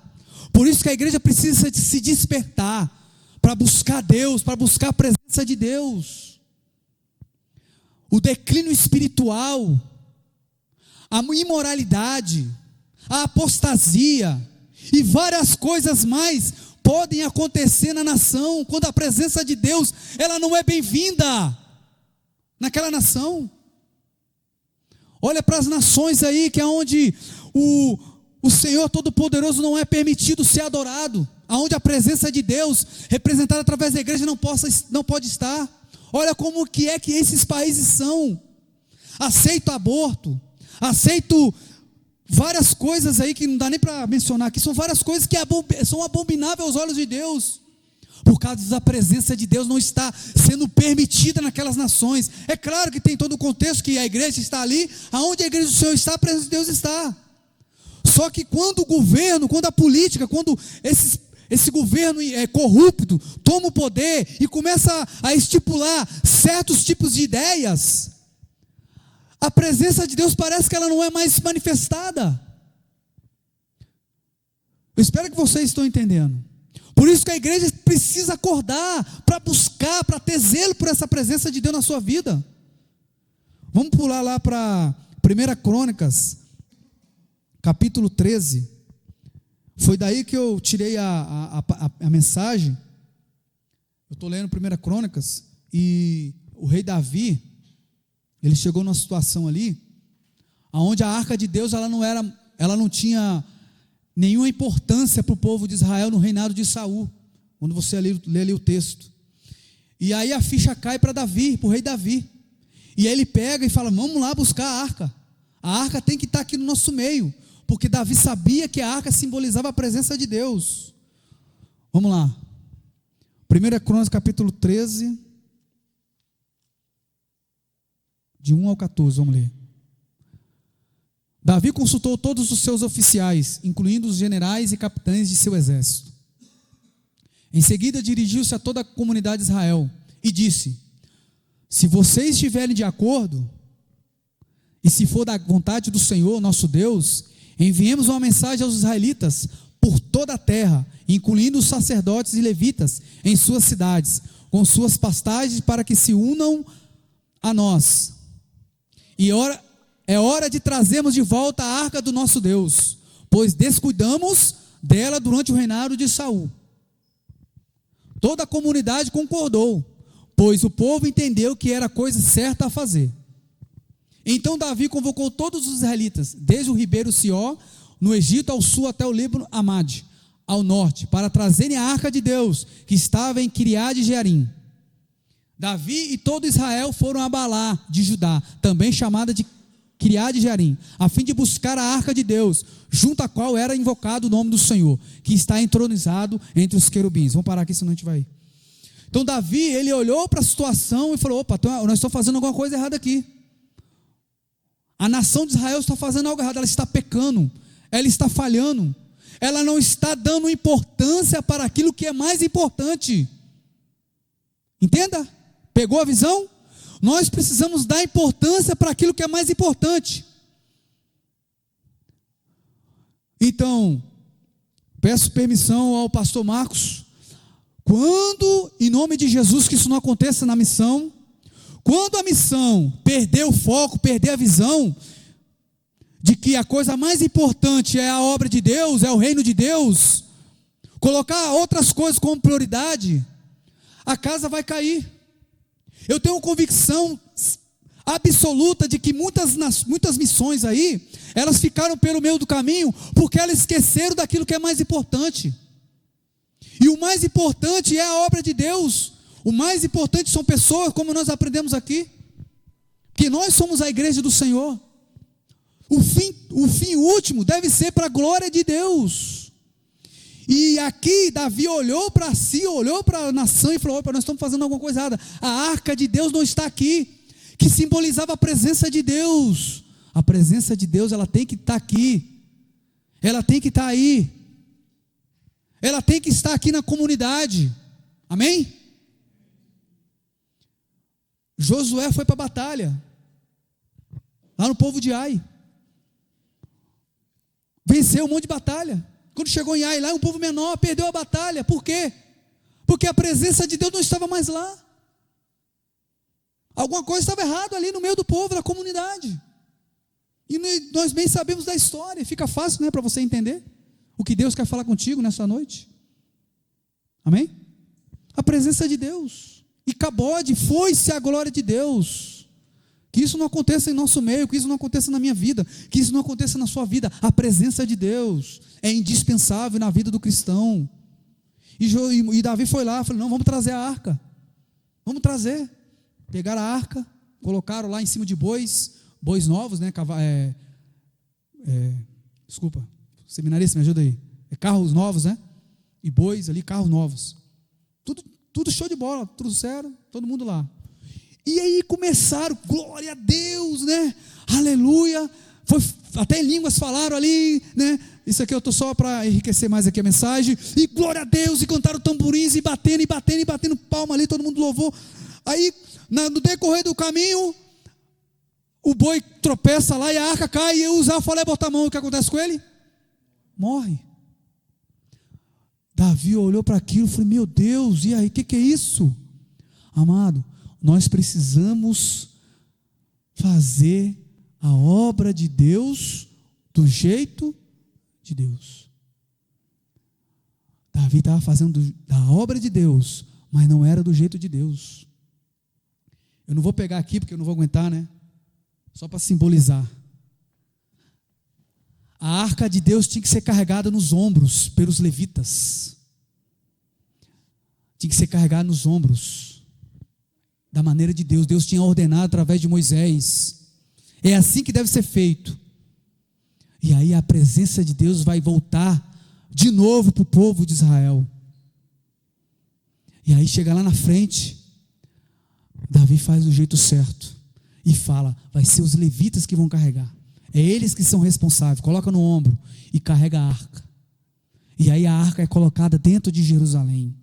Por isso que a igreja precisa se despertar para buscar Deus, para buscar a presença de Deus. O declínio espiritual, a imoralidade, a apostasia e várias coisas mais podem acontecer na nação quando a presença de Deus ela não é bem-vinda naquela nação. Olha para as nações aí que é onde o Senhor Todo-Poderoso não é permitido ser adorado, aonde a presença de Deus representada através da igreja não pode estar. Olha como que é que esses países são. Aceito aborto, aceito várias coisas aí que não dá nem para mencionar aqui, são várias coisas que são abomináveis aos olhos de Deus, por causa da presença de Deus não está sendo permitida naquelas nações. É claro que tem todo o contexto que a igreja está ali, aonde a igreja do Senhor está, a presença de Deus está. Só que quando o governo, quando a política, quando esse governo corrupto toma o poder e começa a estipular certos tipos de ideias, a presença de Deus parece que ela não é mais manifestada. Eu espero que vocês estão entendendo. Por isso que a igreja precisa acordar para buscar, para ter zelo por essa presença de Deus na sua vida. Vamos pular lá para 1 Crônicas, capítulo 13. Foi daí que eu tirei a mensagem. Eu estou lendo 1 Crônicas e o rei Davi, ele chegou numa situação ali, onde a arca de Deus ela não tinha nenhuma importância para o povo de Israel no reinado de Saul, quando você lê ali o texto. E aí a ficha cai para Davi, para o rei Davi. E aí ele pega e fala: vamos lá buscar a arca. A arca tem que estar aqui no nosso meio, porque Davi sabia que a arca simbolizava a presença de Deus. Vamos lá. 1 Crônicas capítulo 13, de 1 ao 14, vamos ler. Davi consultou todos os seus oficiais, incluindo os generais e capitães de seu exército. Em seguida dirigiu-se a toda a comunidade de Israel e disse: se vocês estiverem de acordo, e se for da vontade do Senhor, nosso Deus, enviemos uma mensagem aos israelitas por toda a terra, incluindo os sacerdotes e levitas em suas cidades, com suas pastagens, para que se unam a nós. E é hora de trazermos de volta a arca do nosso Deus, pois descuidamos dela durante o reinado de Saul. Toda a comunidade concordou, pois o povo entendeu que era a coisa certa a fazer. Então Davi convocou todos os israelitas, desde o ribeiro Sió, no Egito, ao sul até o Líbano, Amade, ao norte, para trazerem a arca de Deus, que estava em Kiriat Jearim. Davi e todo Israel foram a Balá de Judá, também chamada de Kiriat Jearim, a fim de buscar a arca de Deus, junto à qual era invocado o nome do Senhor, que está entronizado entre os querubins. Vamos parar aqui, senão a gente vai. Então Davi, ele olhou para a situação e falou: opa, nós estamos fazendo alguma coisa errada aqui. A nação de Israel está fazendo algo errado, ela está pecando, ela está falhando, ela não está dando importância para aquilo que é mais importante. Entenda? Pegou a visão? Nós precisamos dar importância para aquilo que é mais importante. Então, peço permissão ao pastor Marcos, quando, em nome de Jesus, que isso não aconteça na missão, quando a missão perder o foco, perder a visão, de que a coisa mais importante é a obra de Deus, é o reino de Deus, colocar outras coisas como prioridade, a casa vai cair. Eu tenho convicção absoluta de que muitas missões aí, elas ficaram pelo meio do caminho, porque elas esqueceram daquilo que é mais importante. E o mais importante é a obra de Deus. O mais importante são pessoas, como nós aprendemos aqui, que nós somos a igreja do Senhor. O fim último deve ser para a glória de Deus. E aqui Davi olhou para si, olhou para a nação e falou: opa, nós estamos fazendo alguma coisa errada. A arca de Deus não está aqui, que simbolizava a presença de Deus. A presença de Deus, ela tem que estar aqui, ela tem que estar aí, ela tem que estar aqui na comunidade. Amém? Josué foi para a batalha, lá no povo de Ai, venceu um monte de batalha. Quando chegou em Ai, lá um povo menor, perdeu a batalha. Por quê? Porque a presença de Deus não estava mais lá. Alguma coisa estava errada ali no meio do povo, da comunidade. E nós bem sabemos da história. Fica fácil, né, para você entender o que Deus quer falar contigo nessa noite. Amém? A presença de Deus. E Cabode, foi-se a glória de Deus. Que isso não aconteça em nosso meio, que isso não aconteça na minha vida, que isso não aconteça na sua vida. A presença de Deus é indispensável na vida do cristão. E Davi foi lá, falou: não, vamos trazer a arca. Vamos trazer. Pegaram a arca, colocaram lá em cima de bois novos, né? Desculpa, seminarista, me ajuda aí. Carros novos, né? E bois ali, carros novos. Tudo show de bola, trouxeram, todo mundo lá. E aí começaram, glória a Deus, né? Aleluia. Até em línguas falaram ali, né? Isso aqui eu estou só para enriquecer mais aqui a mensagem. E glória a Deus, e cantaram tamborins, e batendo palma ali, todo mundo louvou. Aí, no decorrer do caminho, o boi tropeça lá e a arca cai, e o Uzá fala: bota a mão, o que acontece com ele? Morre. Davi olhou para aquilo e falou: meu Deus, e aí, o que é isso? Amado, nós precisamos fazer a obra de Deus do jeito de Deus. Davi estava fazendo da obra de Deus, mas não era do jeito de Deus. Eu não vou pegar aqui porque eu não vou aguentar, né? Só para simbolizar. A arca de Deus tinha que ser carregada nos ombros pelos levitas. Tinha que ser carregada nos ombros, da maneira de Deus. Deus tinha ordenado através de Moisés. É assim que deve ser feito. E aí a presença de Deus vai voltar de novo para o povo de Israel. E aí chega lá na frente, Davi faz do jeito certo e fala: vai ser os levitas que vão carregar. É eles que são responsáveis. Coloca no ombro e carrega a arca. E aí a arca é colocada dentro de Jerusalém.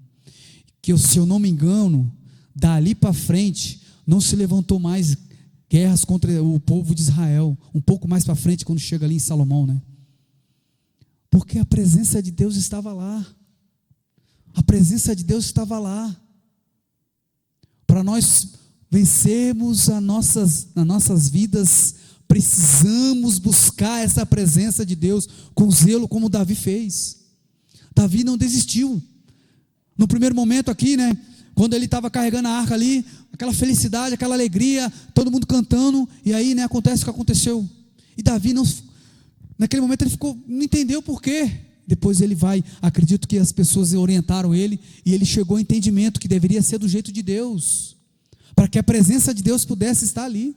Que, se eu não me engano, dali para frente não se levantou mais guerras contra o povo de Israel. Um pouco mais para frente, quando chega ali em Salomão, né? Porque a presença de Deus estava lá. A presença de Deus estava lá. Para nós vencermos nas nossas vidas, precisamos buscar essa presença de Deus com zelo, como Davi fez. Davi não desistiu. No primeiro momento aqui, né? Quando ele estava carregando a arca ali, aquela felicidade, aquela alegria, todo mundo cantando, e aí, né, acontece o que aconteceu. E Davi naquele momento ele não entendeu por quê. Depois ele acredito que as pessoas orientaram ele, e ele chegou ao entendimento que deveria ser do jeito de Deus. para que a presença de Deus pudesse estar ali.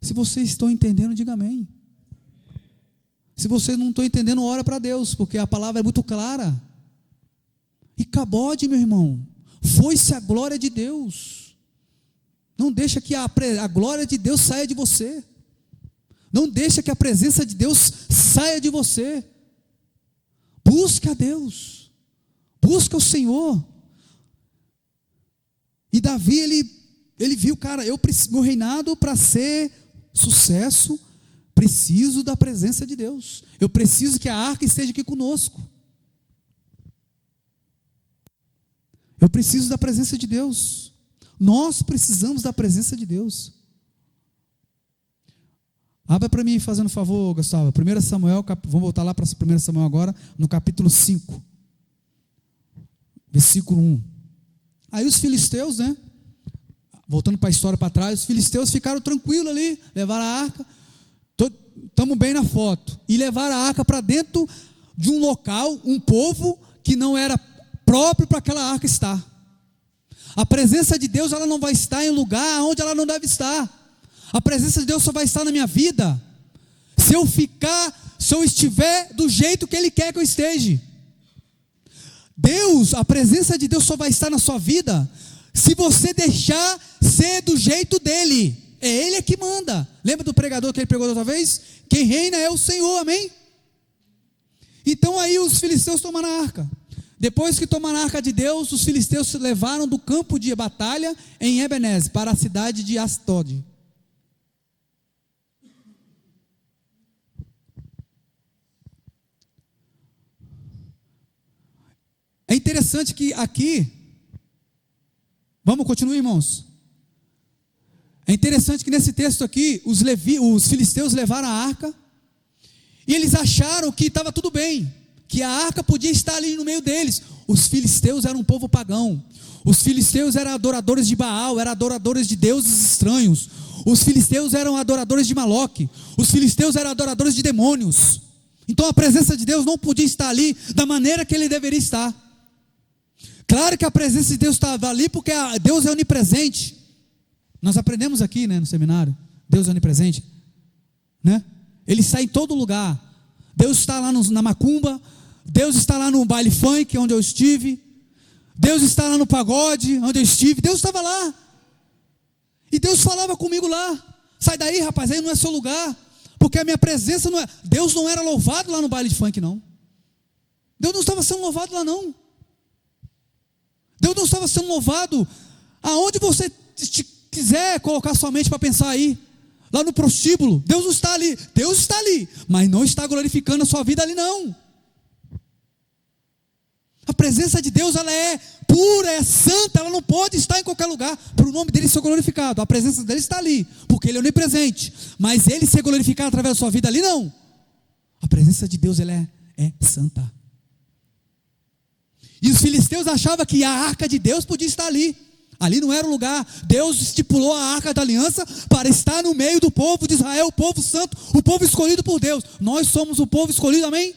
Se vocês estão entendendo, diga amém. Se vocês não estão entendendo, ora para Deus, porque a palavra é muito clara. E Cabode, meu irmão, foi-se a glória de Deus. Não deixa que a glória de Deus saia de você. Não deixa que a presença de Deus saia de você. Busca a Deus. Busca o Senhor. E Davi, ele viu, cara, meu reinado para ser sucesso, preciso da presença de Deus. Eu preciso que a arca esteja aqui conosco. Eu preciso da presença de Deus. Nós precisamos da presença de Deus. Abra para mim, fazendo um favor, Gustavo. 1 Samuel, vamos voltar lá para 1 Samuel agora, no capítulo 5, versículo 1. Aí os filisteus, né? Voltando para a história para trás, os filisteus ficaram tranquilos ali, levaram a arca. Estamos bem na foto. E levaram a arca para dentro de um local, um povo que não era próprio para aquela arca estar. A presença de Deus, ela não vai estar em um lugar onde ela não deve estar. A presença de Deus só vai estar na minha vida se eu estiver do jeito que Ele quer que eu esteja. A presença de Deus só vai estar na sua vida se você deixar ser do jeito dEle. É Ele que manda. Lembra do pregador que ele pregou da outra vez? Quem reina é o Senhor, amém? Então aí os filisteus tomaram a arca. Depois que tomaram a arca de Deus, os filisteus se levaram do campo de batalha em Ebenezer para a cidade de Astod. É interessante que aqui, vamos continuar, irmãos. É interessante que nesse texto aqui, os filisteus levaram a arca, e eles acharam que estava tudo bem, que a arca podia estar ali no meio deles. Os filisteus eram um povo pagão, os filisteus eram adoradores de Baal, eram adoradores de deuses estranhos, os filisteus eram adoradores de Maloque, os filisteus eram adoradores de demônios. Então a presença de Deus não podia estar ali da maneira que Ele deveria estar. Claro que a presença de Deus estava ali porque Deus é onipresente. Nós aprendemos aqui, né, no seminário, Deus é onipresente, né? Ele está em todo lugar. Deus está lá na macumba, Deus está lá no baile funk onde eu estive, Deus está lá no pagode onde eu estive, Deus estava lá. E Deus falava comigo lá: sai daí, rapaz, aí não é seu lugar, porque a minha presença não é. Deus não era louvado lá no baile de funk, não. Deus não estava sendo louvado lá, não. Deus não estava sendo louvado aonde você quiser colocar sua mente para pensar aí, lá no prostíbulo. Deus não está ali, Deus está ali, mas não está glorificando a sua vida ali, não. A presença de Deus, ela é pura, é santa, ela não pode estar em qualquer lugar para o nome dele ser glorificado. A presença dele está ali, porque ele é onipresente, mas ele ser glorificado através da sua vida ali, não. A presença de Deus, ela é santa. E os filisteus achavam que a arca de Deus podia estar ali. Ali não era o lugar. Deus estipulou a arca da aliança para estar no meio do povo de Israel, o povo santo, o povo escolhido por Deus. Nós somos o povo escolhido, amém?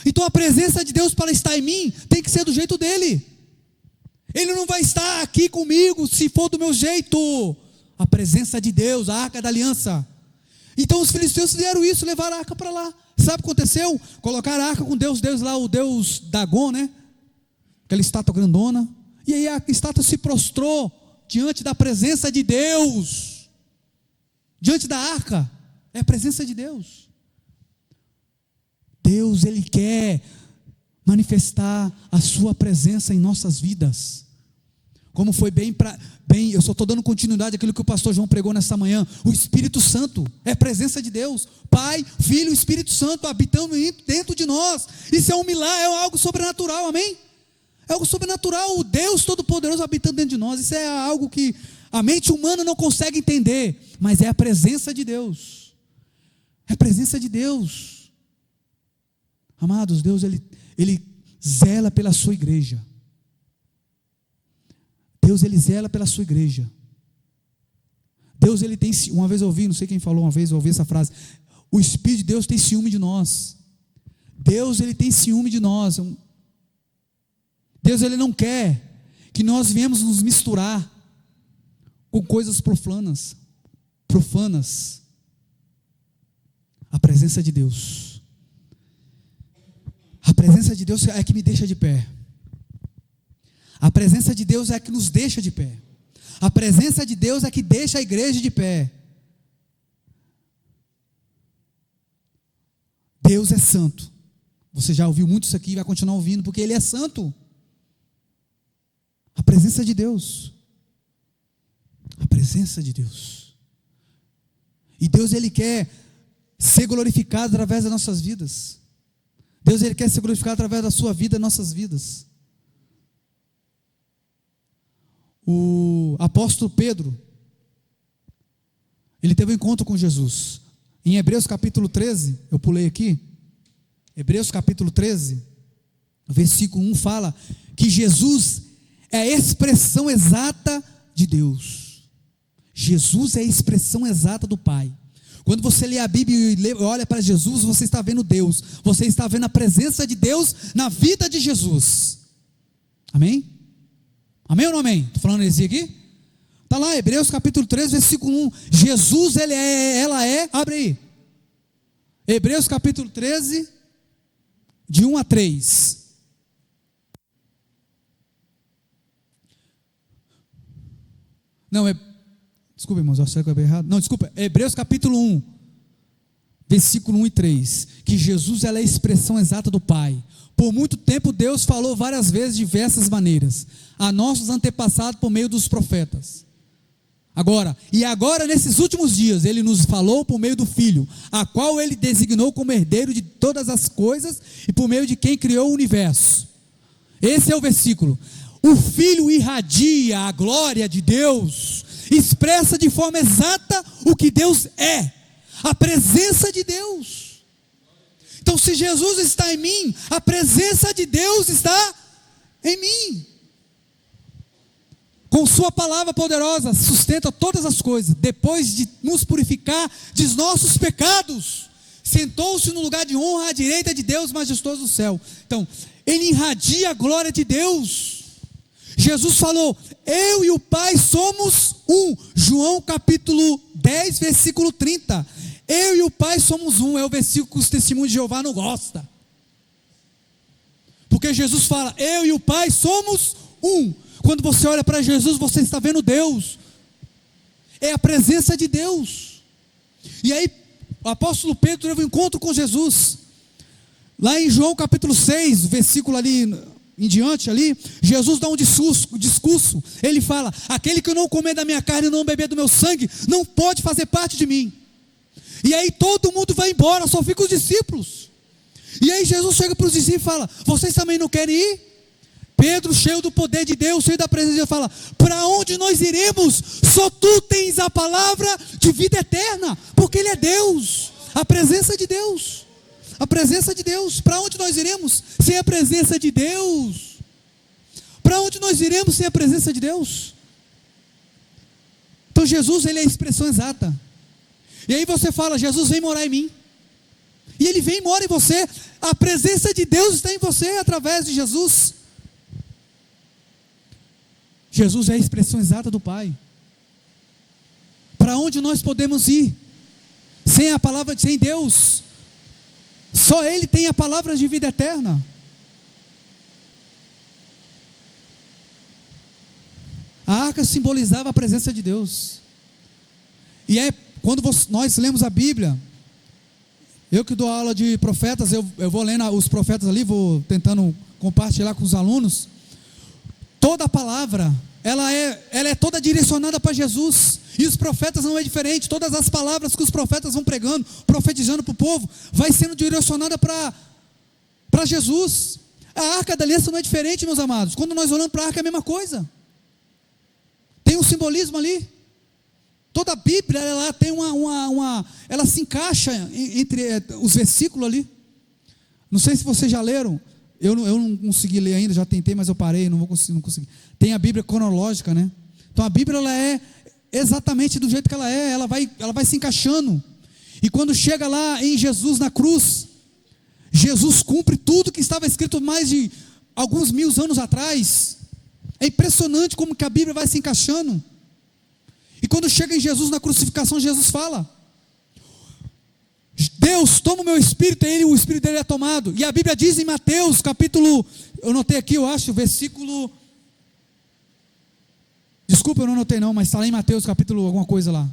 Então a presença de Deus para estar em mim tem que ser do jeito dele. Ele não vai estar aqui comigo se for do meu jeito. A presença de Deus, a arca da aliança. Então os filisteus fizeram isso, levaram a arca para lá. Sabe o que aconteceu? Colocaram a arca com Deus lá, o Deus Dagon, né? Aquela estátua grandona. E aí a estátua se prostrou diante da presença de Deus. Diante da arca. É a presença de Deus. Deus, Ele quer manifestar a sua presença em nossas vidas. Como foi bem, eu só estou dando continuidade àquilo que o pastor João pregou nessa manhã. O Espírito Santo é a presença de Deus. Pai, Filho e Espírito Santo habitando dentro de nós. Isso é um milagre, é algo sobrenatural, amém? É algo sobrenatural, o Deus Todo-Poderoso habitando dentro de nós. Isso é algo que a mente humana não consegue entender, mas é a presença de Deus. É a presença de Deus. Amados, Deus, Ele zela pela sua igreja. Deus, Ele zela pela sua igreja. Deus, Ele tem, uma vez eu ouvi, não sei quem falou, uma vez eu ouvi essa frase: o Espírito de Deus tem ciúme de nós. Deus, Ele tem ciúme de nós. Deus, Ele não quer que nós venhamos nos misturar. com coisas profanas. A presença de Deus. A presença de Deus é que me deixa de pé. A presença de Deus é que nos deixa de pé. A presença de Deus é que deixa a igreja de pé. Deus é santo. Você já ouviu muito isso aqui e vai continuar ouvindo, porque Ele é santo. A presença de Deus. A presença de Deus. E Deus, Ele quer ser glorificado através das nossas vidas. Deus, Ele quer ser glorificado através da sua vida, nossas vidas. O apóstolo Pedro, ele teve um encontro com Jesus. Em Hebreus capítulo 13, eu pulei aqui. Hebreus capítulo 13, versículo 1 fala que Jesus é a expressão exata de Deus. Jesus é a expressão exata do Pai. Quando você lê a Bíblia e olha para Jesus, você está vendo Deus. Você está vendo a presença de Deus na vida de Jesus. Amém? Amém ou não amém? Estou falando heresia aqui? Está lá, Hebreus capítulo 13, versículo 1. Jesus, ela é, abre aí. Hebreus capítulo 13, de 1 a 3. Não, desculpa, irmãos, eu achei que eu falei errado. Não, desculpa, Hebreus capítulo 1, versículo 1 e 3. Que Jesus, ela é a expressão exata do Pai. Por muito tempo Deus falou várias vezes de diversas maneiras a nossos antepassados por meio dos profetas. Agora nesses últimos dias Ele nos falou por meio do Filho, a qual Ele designou como herdeiro de todas as coisas e por meio de quem criou o universo. Esse é o versículo. O Filho irradia a glória de Deus, expressa de forma exata o que Deus é, a presença de Deus. Então, se Jesus está em mim, a presença de Deus está em mim. Com sua palavra poderosa, sustenta todas as coisas. Depois de nos purificar de nossos pecados, sentou-se no lugar de honra à direita de Deus majestoso do céu. Então, Ele irradia a glória de Deus. Jesus falou, eu e o Pai somos um. João capítulo 10, versículo 30. Eu e o Pai somos um, é o versículo que os testemunhos de Jeová não gostam. Porque Jesus fala, eu e o Pai somos um. Quando você olha para Jesus, você está vendo Deus. É a presença de Deus. E aí, o apóstolo Pedro teve um encontro com Jesus. Lá em João capítulo 6, versículo ali em diante ali, Jesus dá um discurso. Ele fala, aquele que não comer da minha carne e não beber do meu sangue, não pode fazer parte de mim. E aí todo mundo vai embora, só ficam os discípulos. E aí Jesus chega para os discípulos e fala, vocês também não querem ir? Pedro, cheio do poder de Deus, cheio da presença de Deus, fala, para onde nós iremos? Só tu tens a palavra de vida eterna, porque Ele é Deus, a presença de Deus. A presença de Deus. Para onde nós iremos sem a presença de Deus? Para onde nós iremos sem a presença de Deus? Então Jesus, Ele é a expressão exata. E aí você fala, Jesus vem morar em mim. E Ele vem e mora em você. A presença de Deus está em você através de Jesus. Jesus é a expressão exata do Pai. Para onde nós podemos ir sem a palavra, sem Deus? Só Ele tem a palavra de vida eterna. A arca simbolizava a presença de Deus. E é quando nós lemos a Bíblia, eu que dou aula de profetas, eu vou lendo os profetas ali, vou tentando compartilhar com os alunos. Toda a palavra, ela é toda direcionada para Jesus. E os profetas não é diferente. Todas as palavras que os profetas vão pregando, profetizando para o povo, vai sendo direcionada para Jesus. A arca da aliança não é diferente, meus amados. Quando nós olhamos para a arca é a mesma coisa. Tem um simbolismo ali. Toda a Bíblia, ela tem ela se encaixa entre os versículos ali. Não sei se vocês já leram. Eu não consegui ler ainda, já tentei, mas eu parei, não consegui. Tem a Bíblia cronológica, né? Então a Bíblia, ela é exatamente do jeito que ela é, ela vai se encaixando. E quando chega lá em Jesus na cruz, Jesus cumpre tudo que estava escrito mais de alguns 1000 anos atrás. É impressionante como que a Bíblia vai se encaixando. quando chega em Jesus na crucificação, Jesus fala: Deus, toma o meu espírito, e o espírito dele é tomado. E a Bíblia diz em Mateus, capítulo, eu notei aqui, eu acho, versículo, desculpa, eu não notei não, mas está lá em Mateus, capítulo alguma coisa lá,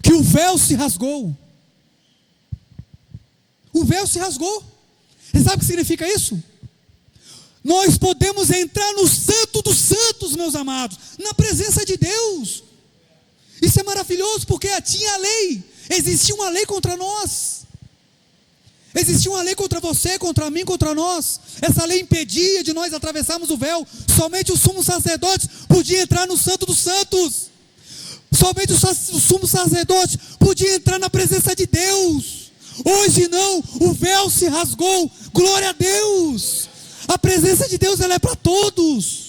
que o véu se rasgou. O véu se rasgou. Você sabe o que significa isso? Nós podemos entrar no santo dos santos, meus amados, na presença de Deus. Isso é maravilhoso, porque tinha a lei, existia uma lei contra nós, existia uma lei contra você, contra mim, contra nós. Essa lei impedia de nós atravessarmos o véu. Somente o sumo sacerdote podia entrar no santo dos santos. Somente o sumo sacerdote podia entrar na presença de Deus. Hoje não, o véu se rasgou. Glória a Deus. A presença de Deus, ela é para todos.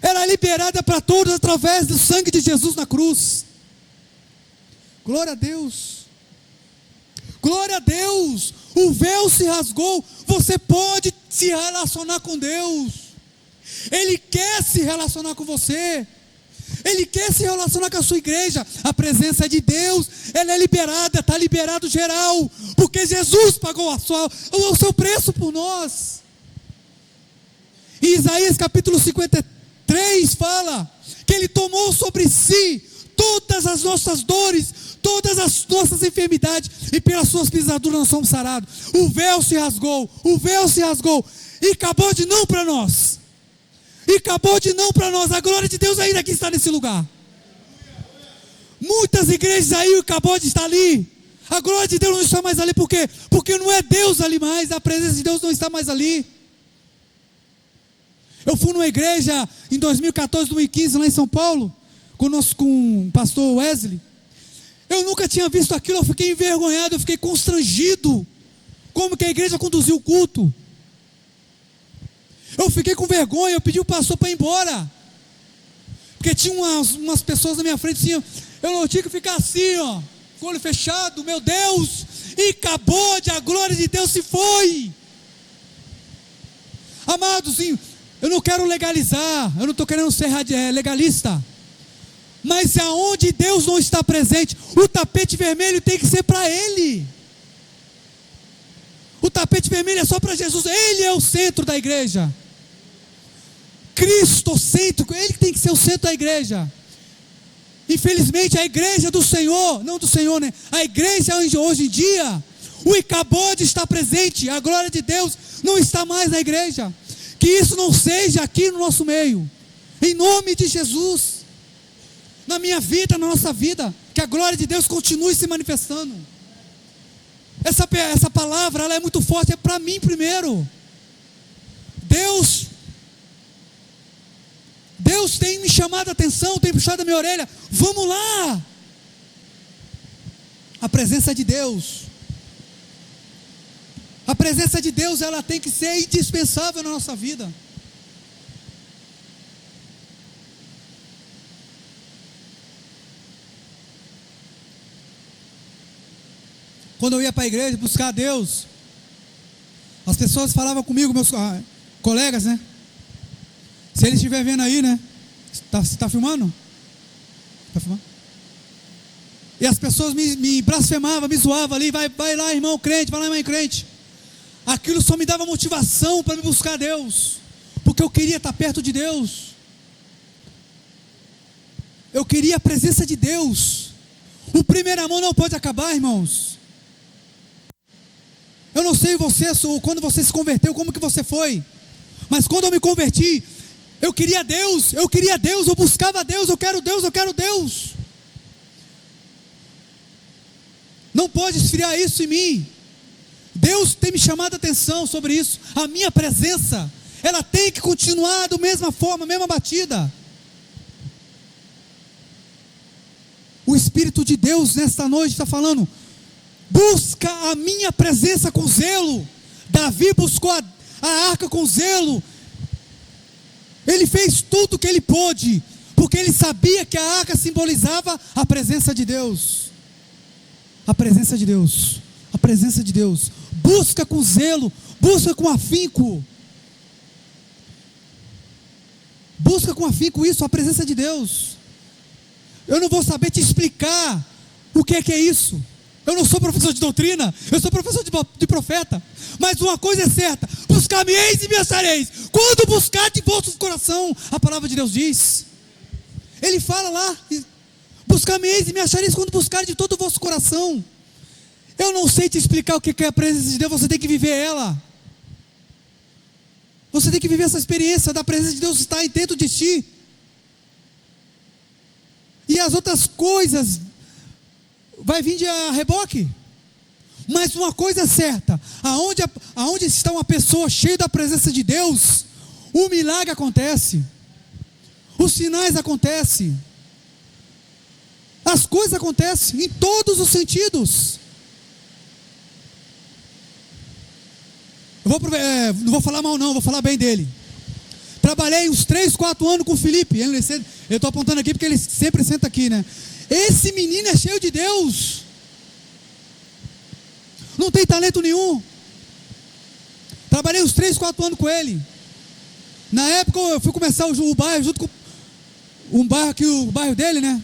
Ela é liberada para todos através do sangue de Jesus na cruz. Glória a Deus. Glória a Deus. O véu se rasgou. Você pode se relacionar com Deus. Ele quer se relacionar com você. Ele quer se relacionar com a sua igreja. A presença de Deus, ela é liberada, está liberado geral, porque Jesus pagou o seu preço por nós. Em Isaías capítulo 53 fala que Ele tomou sobre si todas as nossas dores, todas as nossas enfermidades, e pelas suas pisaduras nós somos sarados. O véu se rasgou, e acabou de não para nós. A glória de Deus ainda aqui está nesse lugar. Muitas igrejas aí acabou de estar ali. A glória de Deus não está mais ali. Por quê? Porque não é Deus ali mais. A presença de Deus não está mais ali. Eu fui numa igreja em 2014, 2015, lá em São Paulo, com o pastor Wesley. Eu nunca tinha visto aquilo. Eu fiquei envergonhado, eu fiquei constrangido. Como que a igreja conduziu o culto. Eu fiquei com vergonha, eu pedi o pastor para ir embora. Porque tinha umas pessoas na minha frente assim, eu não tinha que ficar assim, ó, com o olho fechado, meu Deus, e acabou a glória de Deus se foi. Amados, eu não quero legalizar, eu não estou querendo ser legalista, mas aonde Deus não está presente, o tapete vermelho tem que ser para Ele. O tapete vermelho é só para Jesus, Ele é o centro da igreja. Cristocêntrico, Ele tem que ser o centro da igreja. Infelizmente a igreja do Senhor, não do Senhor, né? A igreja hoje em dia, o Icabode está presente, a glória de Deus não está mais na igreja. Que isso não seja aqui no nosso meio, em nome de Jesus. Na minha vida, na nossa vida, que a glória de Deus continue se manifestando. Essa palavra, ela é muito forte, é para mim primeiro. Deus tem me chamado a atenção, tem puxado a minha orelha. Vamos lá. A presença de Deus. A presença de Deus, ela tem que ser indispensável na nossa vida. Quando eu ia para a igreja buscar a Deus, as pessoas falavam comigo, meus colegas, né? Se ele estiver vendo aí, né? Você está filmando? Está filmando? E as pessoas me blasfemavam, me zoavam ali. Vai lá, irmão crente, vai lá, irmão crente. Aquilo só me dava motivação para me buscar a Deus, porque eu queria estar perto de Deus. Eu queria a presença de Deus. O primeiro amor não pode acabar, irmãos. Eu não sei você, quando você se converteu, como que você foi. Mas quando eu me converti, eu queria Deus, eu buscava Deus, eu quero Deus. Não pode esfriar isso em mim. Deus tem me chamado a atenção sobre isso. A minha presença, ela tem que continuar da mesma forma, mesma batida. O Espírito de Deus nesta noite está falando: busca a minha presença com zelo. Davi buscou a arca com zelo. Ele fez tudo o que ele pôde, porque ele sabia que a arca simbolizava a presença de Deus. A presença de Deus. A presença de Deus. Busca com zelo, busca com afinco. Busca com afinco isso, a presença de Deus. Eu não vou saber te explicar o que é isso. Eu não sou professor de doutrina, eu sou professor de profeta. Mas uma coisa é certa: buscar-me-eis e me achareis, quando buscar de vosso coração. A palavra de Deus diz. Ele fala lá: buscar-me-eis e me achareis quando buscar de todo o vosso coração. Eu não sei te explicar o que é a presença de Deus, você tem que viver ela. Você tem que viver essa experiência da presença de Deus estar dentro de ti. E as outras coisas vai vir de a reboque. Mas uma coisa é certa: aonde está uma pessoa cheia da presença de Deus, o milagre acontece, os sinais acontecem, as coisas acontecem em todos os sentidos. Não vou falar mal não, vou falar bem dele. Trabalhei uns 3, 4 anos com o Felipe. Eu estou apontando aqui porque ele sempre senta aqui, né? Esse menino é cheio de Deus. Não tem talento nenhum. Trabalhei uns 3, 4 anos com ele. Na época eu fui começar o bairro junto com um bairro aqui, o bairro dele, né?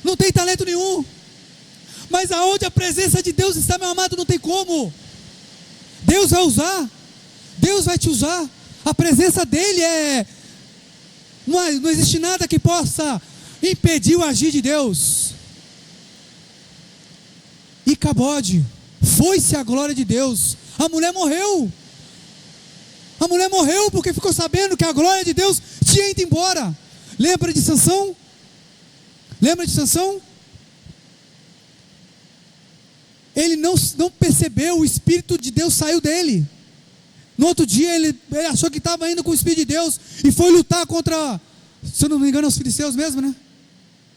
Não tem talento nenhum. Mas aonde a presença de Deus está, meu amado, não tem como. Deus vai usar. Deus vai te usar. A presença dele não existe nada que possa impedir o agir de Deus. E Cabode, foi-se a glória de Deus. A mulher morreu. A mulher morreu porque ficou sabendo que a glória de Deus tinha ido embora. Lembra de Sansão? Lembra de Sansão? Ele não percebeu, o Espírito de Deus saiu dele. No outro dia ele achou que estava indo com o Espírito de Deus e foi lutar contra, se eu não me engano, os filisteus mesmo, né?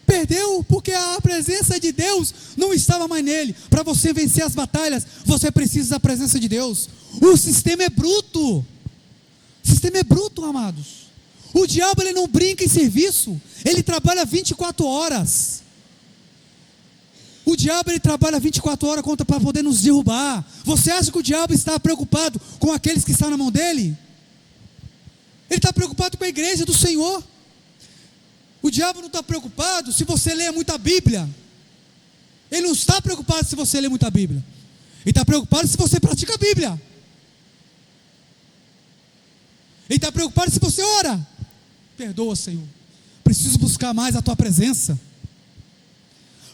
Perdeu porque a presença de Deus não estava mais nele. Para você vencer as batalhas, você precisa da presença de Deus. O sistema é bruto. O sistema é bruto, amados. O diabo, ele não brinca em serviço. Ele trabalha 24 horas. O diabo, ele trabalha 24 horas para poder nos derrubar. Você acha que o diabo está preocupado com aqueles que estão na mão dele? Ele está preocupado com a igreja do Senhor. O diabo não está preocupado se você lê muita Bíblia. Ele não está preocupado se você lê muita Bíblia. Ele está preocupado se você pratica a Bíblia. Ele está preocupado se você ora. Perdoa, Senhor. Preciso buscar mais a tua presença.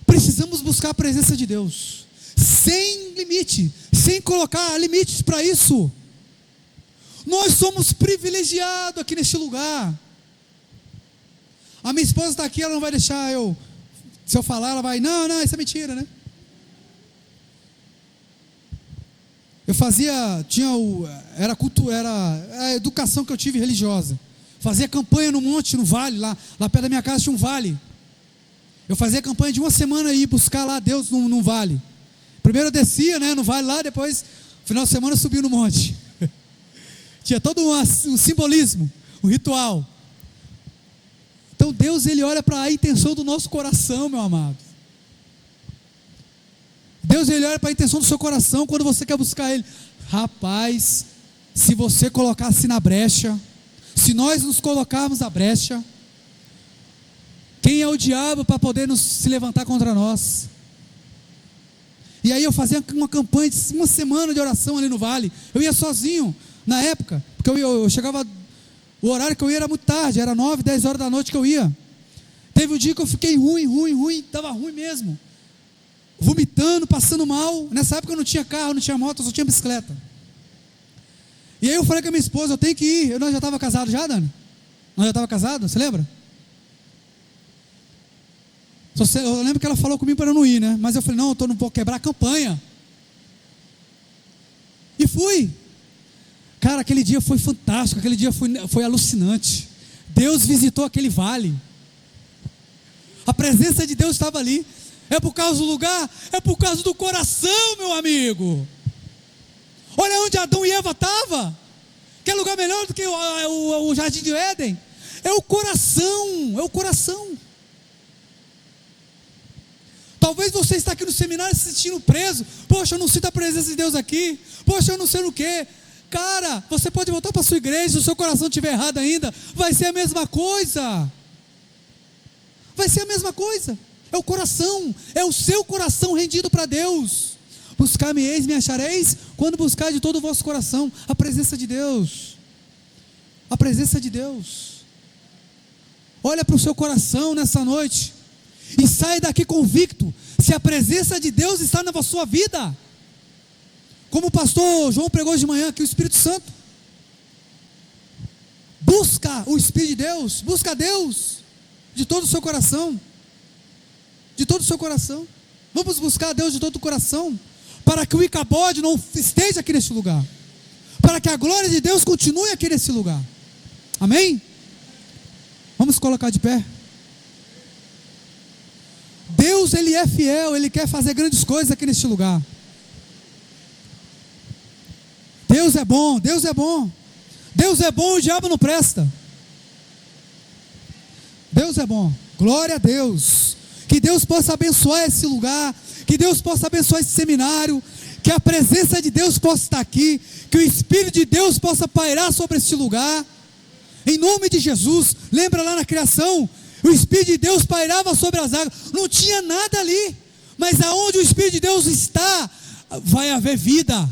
Precisamos buscar a presença de Deus, sem limite, sem colocar limites para isso. Nós somos privilegiados aqui neste lugar. A minha esposa está aqui, ela não vai deixar se eu falar, ela vai, não, isso é mentira, né? Eu era a educação que eu tive religiosa. Fazia campanha no monte, no vale, lá perto da minha casa tinha um vale. Eu fazia campanha de uma semana e ir buscar lá Deus num vale. Primeiro eu descia, né, no vale lá, depois, no final de semana eu subia no monte. Tinha todo um simbolismo, um ritual. Então Deus, ele olha para a intenção do nosso coração, meu amado. Deus, ele olha para a intenção do seu coração quando você quer buscar ele. Rapaz, se você colocasse na brecha, se nós nos colocarmos na brecha, quem é o diabo para poder se levantar contra nós? E aí eu fazia uma campanha de uma semana de oração ali no vale. Eu ia sozinho, na época, porque eu chegava, o horário que eu ia era muito tarde, era 9, 10 horas da noite que eu ia. Teve um dia que eu fiquei ruim, estava ruim mesmo. Vomitando, passando mal. Nessa época eu não tinha carro, não tinha moto, eu só tinha bicicleta. E aí eu falei com a minha esposa, eu tenho que ir. Nós já estava casado já, Dani? Nós já estava casado, você lembra? Eu lembro que ela falou comigo para eu não ir, né? Mas eu falei, não vou quebrar a campanha. E fui. Cara, aquele dia foi fantástico, aquele dia foi alucinante. Deus visitou aquele vale. A presença de Deus estava ali. É por causa do lugar? É por causa do coração, meu amigo. Olha onde Adão e Eva estavam. Quer lugar melhor do que o Jardim de Éden? É o coração, é o coração. Talvez você está aqui no seminário se sentindo preso. Poxa, eu não sinto a presença de Deus aqui. Poxa, eu não sei o quê. Cara, você pode voltar para a sua igreja. Se o seu coração estiver errado ainda, vai ser a mesma coisa. vai ser a mesma coisa. É o coração, é o seu coração rendido para Deus. Buscar-me-eis, me achareis, quando buscar de todo o vosso coração. A presença de Deus. A presença de Deus. Olha para o seu coração nessa noite e sai daqui convicto se a presença de Deus está na sua vida. Como o pastor João pregou hoje de manhã aqui, o Espírito Santo. Busca o Espírito de Deus, busca Deus de todo o seu coração. De todo o seu coração. Vamos buscar a Deus de todo o coração, para que o Icabode não esteja aqui neste lugar, para que a glória de Deus continue aqui nesse lugar. Amém? Vamos colocar de pé. Deus, Ele é fiel, Ele quer fazer grandes coisas aqui neste lugar. Deus é bom, Deus é bom. Deus é bom, o diabo não presta. Deus é bom, glória a Deus. Que Deus possa abençoar esse lugar, que Deus possa abençoar esse seminário, que a presença de Deus possa estar aqui, que o Espírito de Deus possa pairar sobre este lugar, em nome de Jesus. Lembra lá na criação, o Espírito de Deus pairava sobre as águas, não tinha nada ali, mas aonde o Espírito de Deus está, vai haver vida.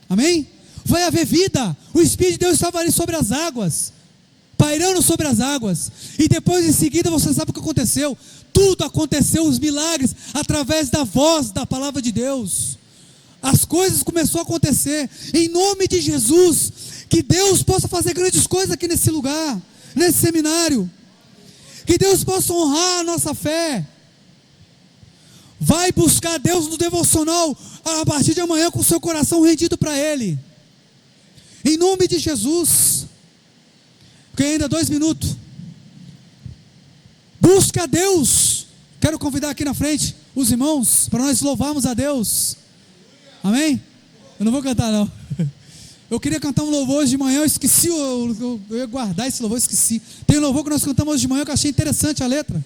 Amém? Vai haver vida. O Espírito de Deus estava ali sobre as águas, pairando sobre as águas, e depois em seguida você sabe o que aconteceu. Tudo aconteceu, os milagres, através da voz da palavra de Deus. As coisas começaram a acontecer, em nome de Jesus. Que Deus possa fazer grandes coisas aqui nesse lugar, nesse seminário. Que Deus possa honrar a nossa fé. Vai buscar Deus no devocional, a partir de amanhã, com o seu coração rendido para Ele. Em nome de Jesus. Porque ainda 2 minutos. Busca a Deus. Quero convidar aqui na frente os irmãos para nós louvarmos a Deus. Amém? Eu não vou cantar não. Eu queria cantar um louvor hoje de manhã, eu esqueci, eu ia guardar esse louvor, eu esqueci. Tem um louvor que nós cantamos hoje de manhã que eu achei interessante a letra.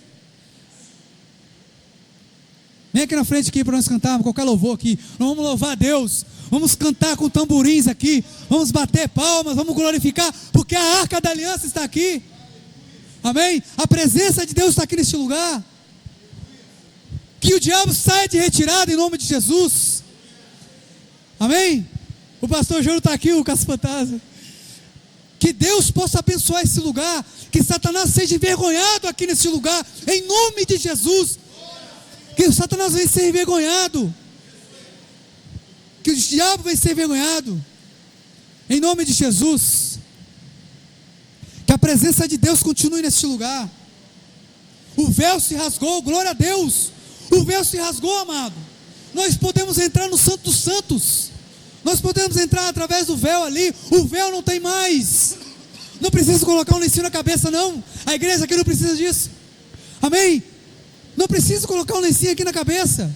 Vem aqui na frente aqui para nós cantarmos qualquer louvor aqui. Nós vamos louvar a Deus. Vamos cantar com tamborins aqui. Vamos bater palmas, vamos glorificar, porque a arca da aliança está aqui. Amém? A presença de Deus está aqui neste lugar. Que o diabo saia de retirada em nome de Jesus. Amém? O pastor Júlio está aqui, o Caso Fantasma. Que Deus possa abençoar esse lugar. Que Satanás seja envergonhado aqui nesse lugar, em nome de Jesus. Que o Satanás venha ser envergonhado. Que o diabo venha ser envergonhado, em nome de Jesus. Que a presença de Deus continue neste lugar. O véu se rasgou, glória a Deus. O véu se rasgou, amado. Nós podemos entrar no Santo dos Santos. Nós podemos entrar através do véu ali. O véu não tem mais. Não precisa colocar um lencinho na cabeça, não. A igreja aqui não precisa disso. Amém? Não precisa colocar um lencinho aqui na cabeça.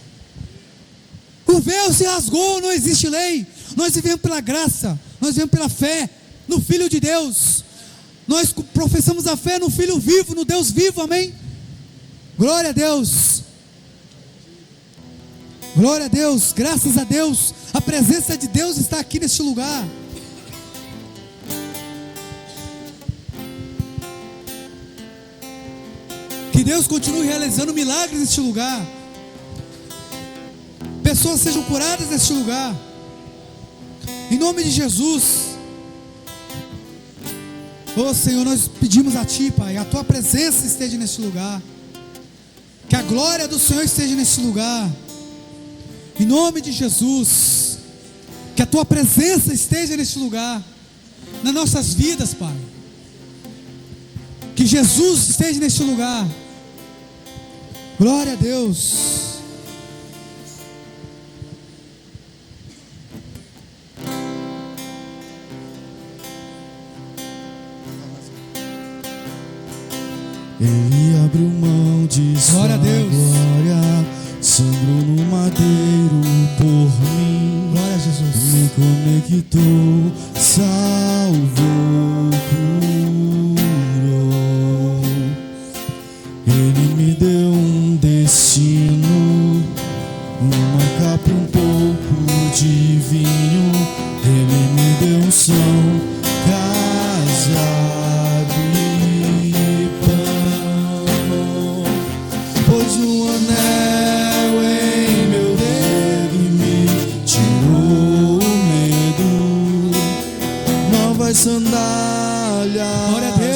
O véu se rasgou, não existe lei. Nós vivemos pela graça. Nós vivemos pela fé no Filho de Deus. Nós professamos a fé no Filho vivo, no Deus vivo, amém? Glória a Deus. Glória a Deus, graças a Deus. A presença de Deus está aqui neste lugar. Que Deus continue realizando milagres neste lugar. Pessoas sejam curadas neste lugar. Em nome de Jesus. Oh Senhor, nós pedimos a Ti, Pai, a Tua presença esteja neste lugar. Que a glória do Senhor esteja neste lugar. Em nome de Jesus. Que a Tua presença esteja neste lugar, nas nossas vidas, Pai. Que Jesus esteja neste lugar. Glória a Deus. Ele abriu mão de sua Glória a Deus. glória, sangrou no madeiro por mim. Glória a Jesus. Me conectou, salvou, curou. Ele me deu um destino, uma capa e um pouco de vinho. Ele me deu um som, casa e pão.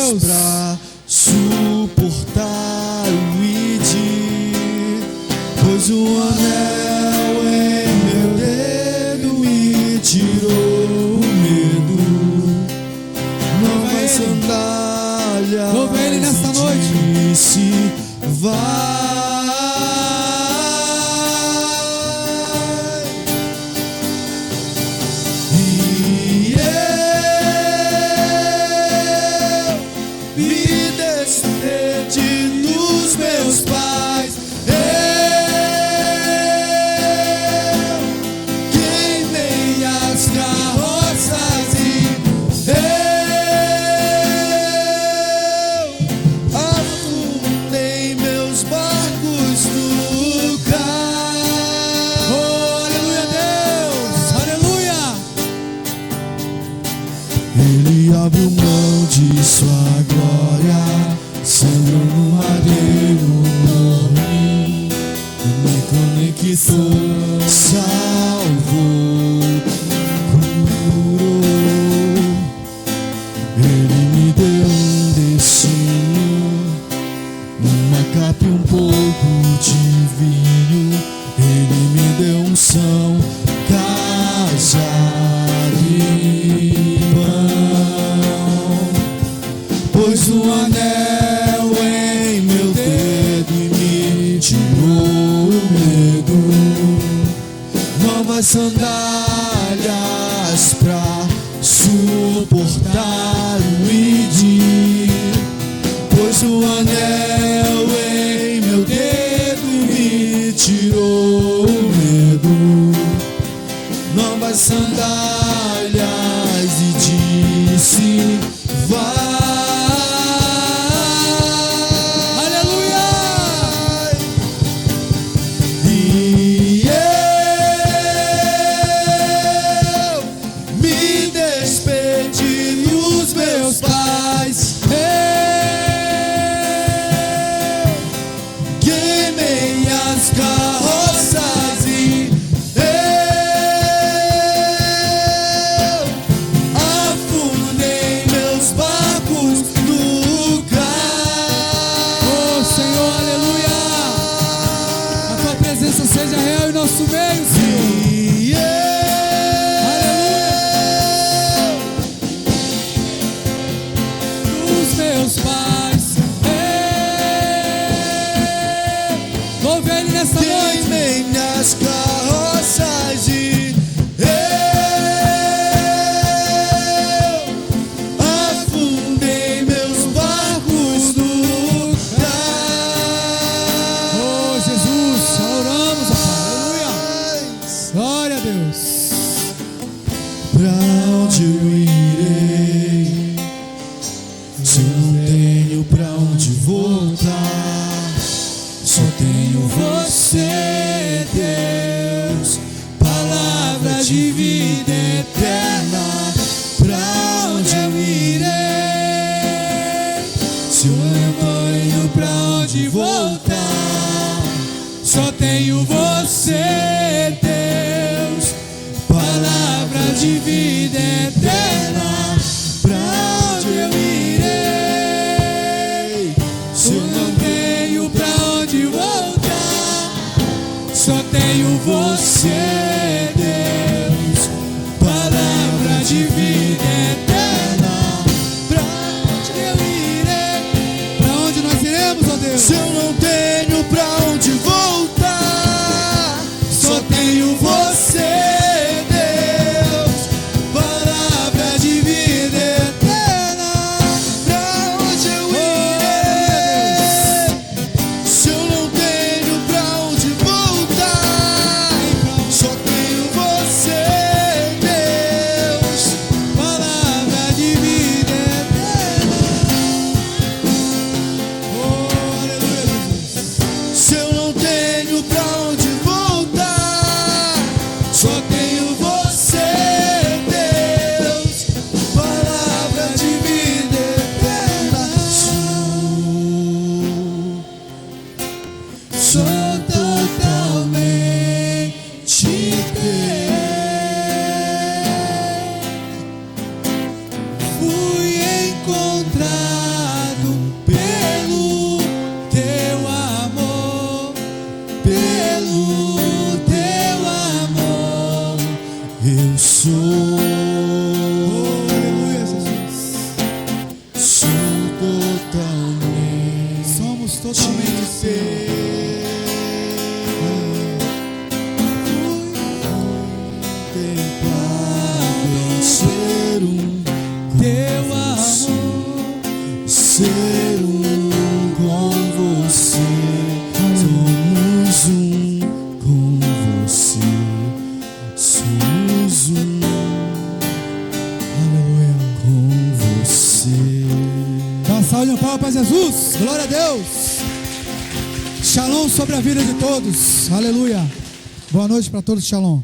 Deus. pra suportar o ID, pois o anel em meu dedo me tirou o medo. Novas sandálias Louva Ele nesta e noite. disse, vai. E eu me despedi dos meus pais. Eu queimei as carroças e eu afundei meus barcos no cais. Oh, aleluia, Deus. Aleluia. Ele abriu mão de sua glória, sangrou no madeiro por mim, e me conectou, salvou, curou. Ele me deu um destino, uma capa e um pouco de vinho. Ele me deu unção, cajado e pão, pois o anel em meu dedo e me tirou o medo. Novas sandálias pra suportar o ID, pois o anel em meu dedo me tirou o medo. Novas sandálias e disse, vai. Aleluia. E eu me despedi dos meus pais. Queimei as carroças e eu afundei meus barcos no cais. Oh, Senhor, aleluia. A tua presença seja real em nosso meio, Senhor. E Dos meus pais. Louve Ele nesta noite. queimei minhas carroças e eu afundei meus barcos no cais. Oh, Jesus, oramos, ó Pai. Aleluia. Glória a Deus. Pra onde eu irei, se eu não tenho pra onde voltar? Só tenho você, Deus, palavra de vida eterna. Pra onde eu irei, se eu não tenho pra onde voltar? Só tenho você, Deus, palavra de vida eterna. Pra onde eu irei, se eu não tenho pra onde voltar? Só tenho você, Deus, palavra de vida eterna. Pra onde eu irei? Para onde nós iremos, ó Deus? Se eu não tenho pra onde voltar, só tenho você, Deus, palavra de vida eterna. Pra onde eu irei? Se eu não tenho pra onde voltar, só tenho totalmente ser. Ser teu amor, ser com você, somos com você, somos aleluia, com você. Dá uma salva de palmas para Jesus, glória a Deus. Shalom sobre a vida de todos, aleluia. Boa noite para todos, shalom.